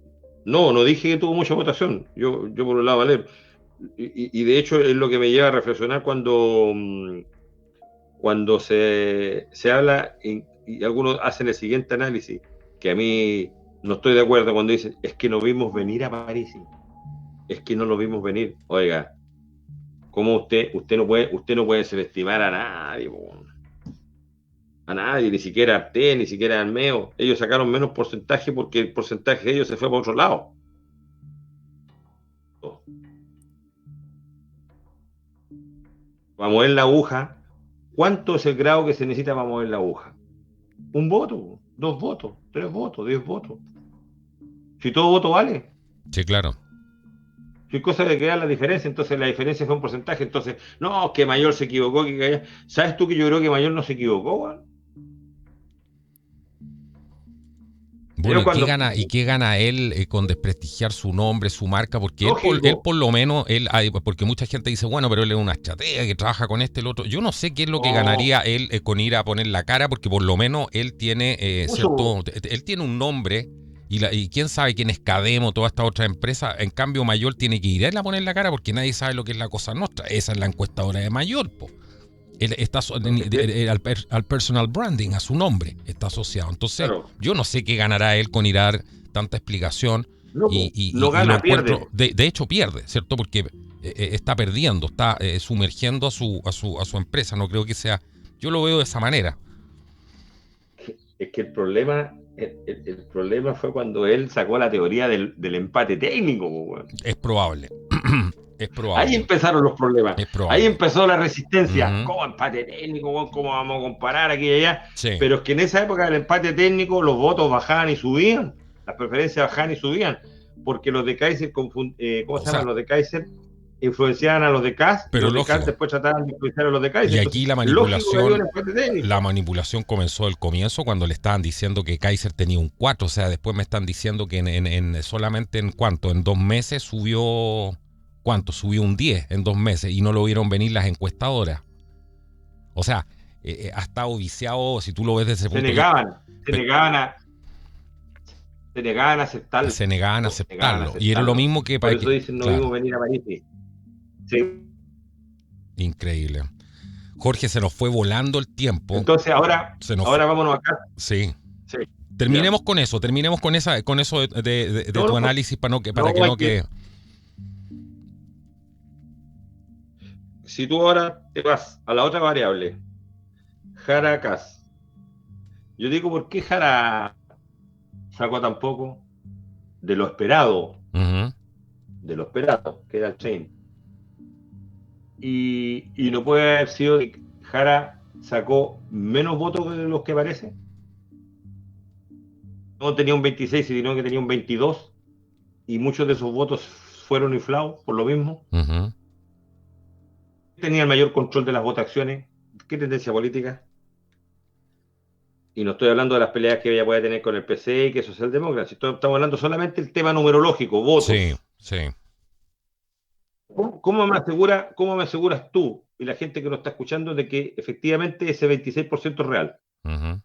No, no dije que tuvo mucha votación. Yo por un lado, vale. Y de hecho es lo que me lleva a reflexionar cuando se habla y algunos hacen el siguiente análisis, que a mí no estoy de acuerdo cuando dicen, es que no vimos venir a París, es que no lo vimos venir. Oiga, ¿cómo usted no puede subestimar a nadie? A nadie, ni siquiera a Arte, ni siquiera a Armeo. Ellos sacaron menos porcentaje porque el porcentaje de ellos se fue para otro lado. Para mover la aguja, ¿cuánto es el grado que se necesita para mover la aguja? Un voto, 2 votos, 3 votos, 10 votos. Si todo voto vale, Sí, claro. si hay cosas de crear la diferencia, entonces la diferencia fue un porcentaje, entonces, no, que Mayor se equivocó, ¿sabes tú que yo creo que Mayor no se equivocó, güey? Bueno, Yo cuando, y qué gana él con desprestigiar su nombre, su marca? Porque él lógico, por lo menos, porque mucha gente dice, bueno, pero él es una estratega que trabaja con este y el otro. Yo no sé qué es lo que no, ganaría él con ir a poner la cara, porque por lo menos él tiene puso, él tiene un nombre y quién sabe quién es Cademo, toda esta otra empresa. En cambio, Mayor tiene que ir a él a poner la cara porque nadie sabe lo que es la cosa nuestra. Esa es la encuestadora de Mayor, po. Él está al personal branding, a su nombre, está asociado. Entonces, claro, yo no sé qué ganará él con ir a dar tanta explicación no, no y lo gana, encuentro, pierde. de hecho pierde, ¿cierto? Porque está perdiendo, está sumergiendo a su empresa. No creo que sea, yo lo veo de esa manera. Es que el problema fue cuando él sacó la teoría del empate técnico, güey. Es probable, es Ahí probable, empezaron los problemas. es Ahí probable. empezó la resistencia. Ujú. ¿Cómo empate técnico? ¿Cómo vamos a comparar aquí y allá? Sí, Pero es que en esa época del empate técnico los votos bajaban y subían. Las preferencias bajaban y subían. Porque los de Kaiser, ¿cómo o se llama? sea, Los de Kaiser influenciaban a los de Kass y pero los de Kass lógico. después trataban de influenciar a los de Kaiser. Y Entonces, aquí lógico que había un empate técnico. la manipulación comenzó al comienzo cuando le estaban diciendo que Kaiser tenía un 4, o sea, después me están diciendo que solamente en cuánto, en 2 meses subió, ¿cuánto? Subió un 10 en 2 meses y no lo vieron venir las encuestadoras. O sea, ha estado viciado, si tú lo ves desde ese Se punto, negaban, se pero negaban a, se negaban a aceptarlo. se negaban a Se negaban a aceptarlo. Y era lo aceptarlo. mismo que Por para eso que, dicen no vimos claro, venir a París. Sí. increíble. Jorge, se nos fue volando el tiempo. Entonces ahora, Se nos fue, ahora vámonos acá. sí. Sí, ya. Terminemos con eso, con eso de No, tu no, análisis para que no, no hay que, quede. si tú ahora te vas a la otra variable, Jara Cas, yo digo, ¿por qué Jara sacó tan poco? Ujú. De lo esperado, que era el chain. Y no puede haber sido que Jara sacó menos votos de los que parece. No tenía un 26, sino que tenía un 22, y muchos de esos votos fueron inflados por lo mismo. Ujú. Tenía el mayor control de las votaciones. ¿Qué tendencia política? Y no estoy hablando de las peleas que ella puede tener con el PC y que es socialdemócrata. Estamos hablando solamente del tema numerológico, Sí, votos. sí. ¿Cómo me aseguras tú y la gente que nos está escuchando de que efectivamente ese 26% es real? Ujú. No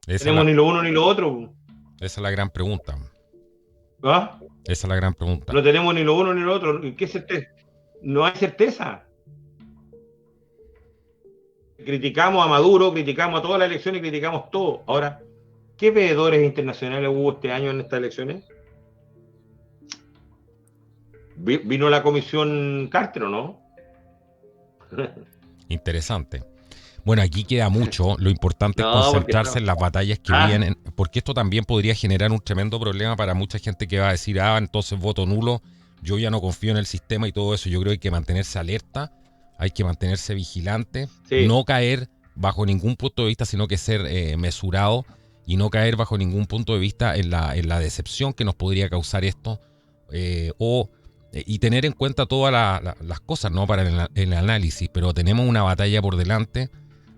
Esa es tenemos ni lo uno ni lo otro. esa es la gran pregunta. ¿Ah? Esa es la gran pregunta. No tenemos ni lo uno ni lo otro. ¿Qué certeza? No hay certeza. criticamos a Maduro, criticamos a todas las elecciones, criticamos todo. Ahora, ¿qué veedores internacionales hubo este año en estas elecciones? ¿Vino la comisión Carter o no? Interesante. Bueno, aquí queda mucho. Lo importante es No, concentrarse en las batallas que vienen, porque esto también podría generar un tremendo problema para mucha gente que va a decir, entonces voto nulo, yo ya no confío en el sistema y todo eso. Yo creo que hay que mantenerse alerta, hay que mantenerse vigilante, sí. No caer bajo ningún punto de vista, sino que ser mesurado y no caer bajo ningún punto de vista en la decepción que nos podría causar esto, y tener en cuenta todas las cosas, ¿no? Para el análisis. Pero tenemos una batalla por delante.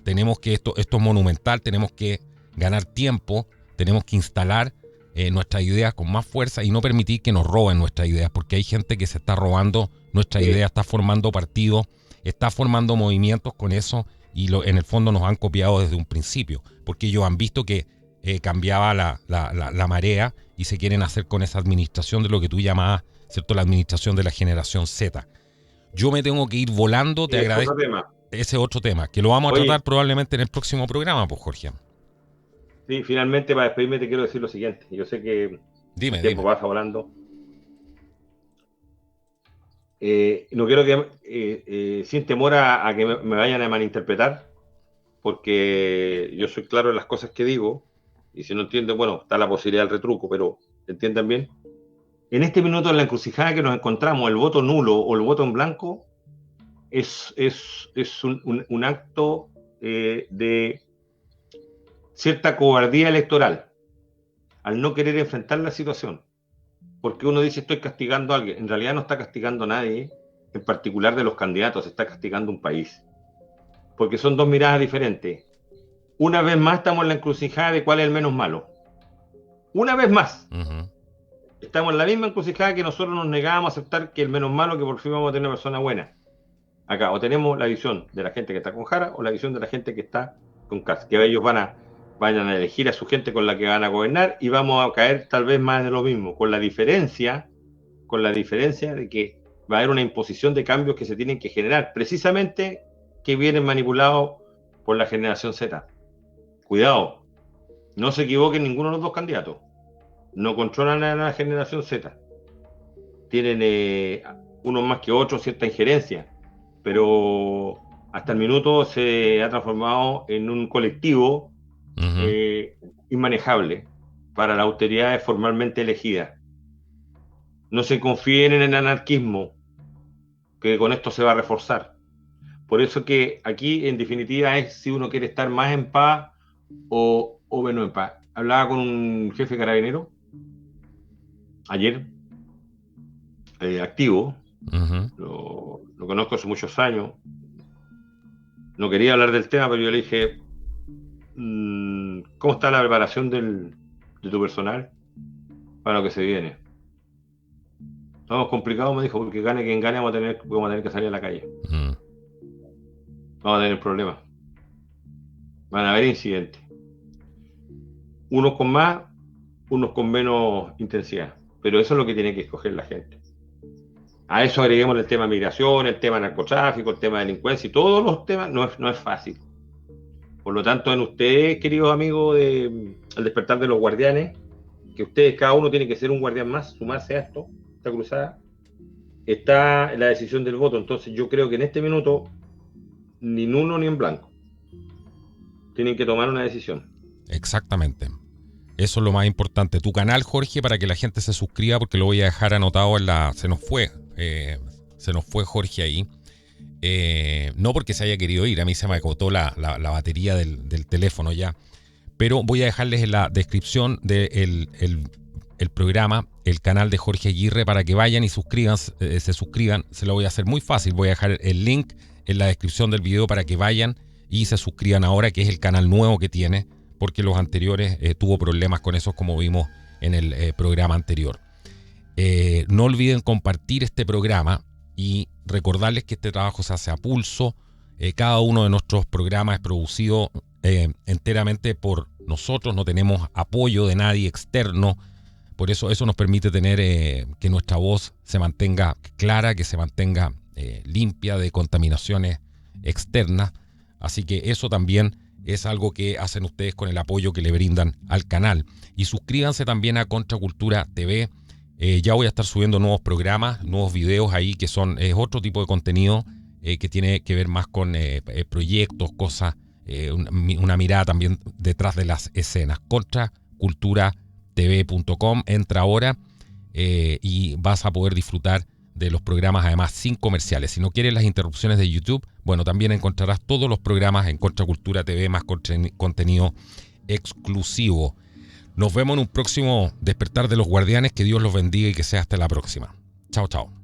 Tenemos que esto es monumental, tenemos que ganar tiempo, tenemos que instalar nuestras ideas con más fuerza y no permitir que nos roben nuestras ideas, porque hay gente que se está robando nuestras ideas, está formando partidos, está formando movimientos con eso y en el fondo nos han copiado desde un principio, porque ellos han visto que cambiaba la marea y se quieren hacer con esa administración de lo que tú llamabas, ¿cierto?, la administración de la generación Z. Yo me tengo que ir volando, te agradezco. Ese otro tema, que lo vamos a tratar probablemente en el próximo programa, pues, Jorge. Sí, finalmente, para despedirme, te quiero decir lo siguiente. Yo sé que el tiempo pasa volando. No quiero que, sin temor a que me vayan a malinterpretar, porque yo soy claro en las cosas que digo, y si no entienden, bueno, está la posibilidad del retruco, pero entiendan bien. En este minuto, en la encrucijada que nos encontramos, el voto nulo o el voto en blanco es un acto de cierta cobardía electoral al no querer enfrentar la situación, porque uno dice estoy castigando a alguien, en realidad no está castigando a nadie, en particular de los candidatos, está castigando un país, porque son dos miradas diferentes. Una vez más estamos en la encrucijada de cuál es el menos malo, una vez más. Estamos en la misma encrucijada que nosotros nos negábamos a aceptar que el menos malo, que por fin vamos a tener una persona buena. Acá, o tenemos la visión de la gente que está con Jara o la visión de la gente que está con Kast, que ellos vayan a elegir a su gente con la que van a gobernar y vamos a caer tal vez más de lo mismo, con la diferencia de que va a haber una imposición de cambios que se tienen que generar, precisamente que vienen manipulados por la generación Z. Cuidado, no se equivoquen ninguno de los dos candidatos, no controlan a la generación Z, tienen unos más que otros cierta injerencia, pero hasta el minuto se ha transformado en un colectivo inmanejable para las autoridades formalmente elegidas. No se confíen en el anarquismo, que con esto se va a reforzar. Por eso que aquí, en definitiva, es si uno quiere estar más en paz o menos en paz. Hablaba con un jefe carabinero ayer, activo, lo conozco hace muchos años. No quería hablar del tema, pero yo le dije, ¿cómo está la preparación de tu personal para lo que se viene? Estamos complicados, me dijo, porque gane quien gane, vamos a tener que salir a la calle. Vamos a tener problemas. Van a haber incidentes. Unos con más, unos con menos intensidad. Pero eso es lo que tiene que escoger la gente. A eso agreguemos el tema de migración, el tema de narcotráfico, el tema de delincuencia y todos los temas. No es fácil. Por lo tanto, en ustedes, queridos amigos del despertar de los guardianes, que ustedes, cada uno tiene que ser un guardián más, sumarse a esto, esta cruzada, está la decisión del voto. Entonces yo creo que en este minuto, ni en uno ni en blanco, tienen que tomar una decisión. Exactamente. Eso es lo más importante. Tu canal, Jorge, para que la gente se suscriba, porque lo voy a dejar anotado en la... Se nos fue Jorge ahí. No porque se haya querido ir, a mí se me agotó la batería del teléfono ya. Pero voy a dejarles en la descripción del el programa, el canal de Jorge Aguirre, para que vayan y se suscriban. Se lo voy a hacer muy fácil. Voy a dejar el link en la descripción del video para que vayan y se suscriban ahora, que es el canal nuevo que tiene, porque los anteriores tuvo problemas con eso, como vimos en el programa anterior. No olviden compartir este programa y recordarles que este trabajo se hace a pulso. Cada uno de nuestros programas es producido enteramente por nosotros, no tenemos apoyo de nadie externo. Por eso nos permite tener que nuestra voz se mantenga clara, que se mantenga limpia de contaminaciones externas. Así que eso también es algo que hacen ustedes con el apoyo que le brindan al canal. Y suscríbanse también a Contracultura TV. Ya voy a estar subiendo nuevos programas, nuevos videos ahí que es otro tipo de contenido que tiene que ver más con proyectos, cosas, una mirada también detrás de las escenas. Contraculturatv.com, entra ahora y vas a poder disfrutar de los programas, además sin comerciales. Si no quieres las interrupciones de YouTube, bueno, también encontrarás todos los programas en Contracultura TV, más contenido exclusivo. Nos vemos en un próximo Despertar de los Guardianes. Que Dios los bendiga y que sea hasta la próxima. Chao, chao.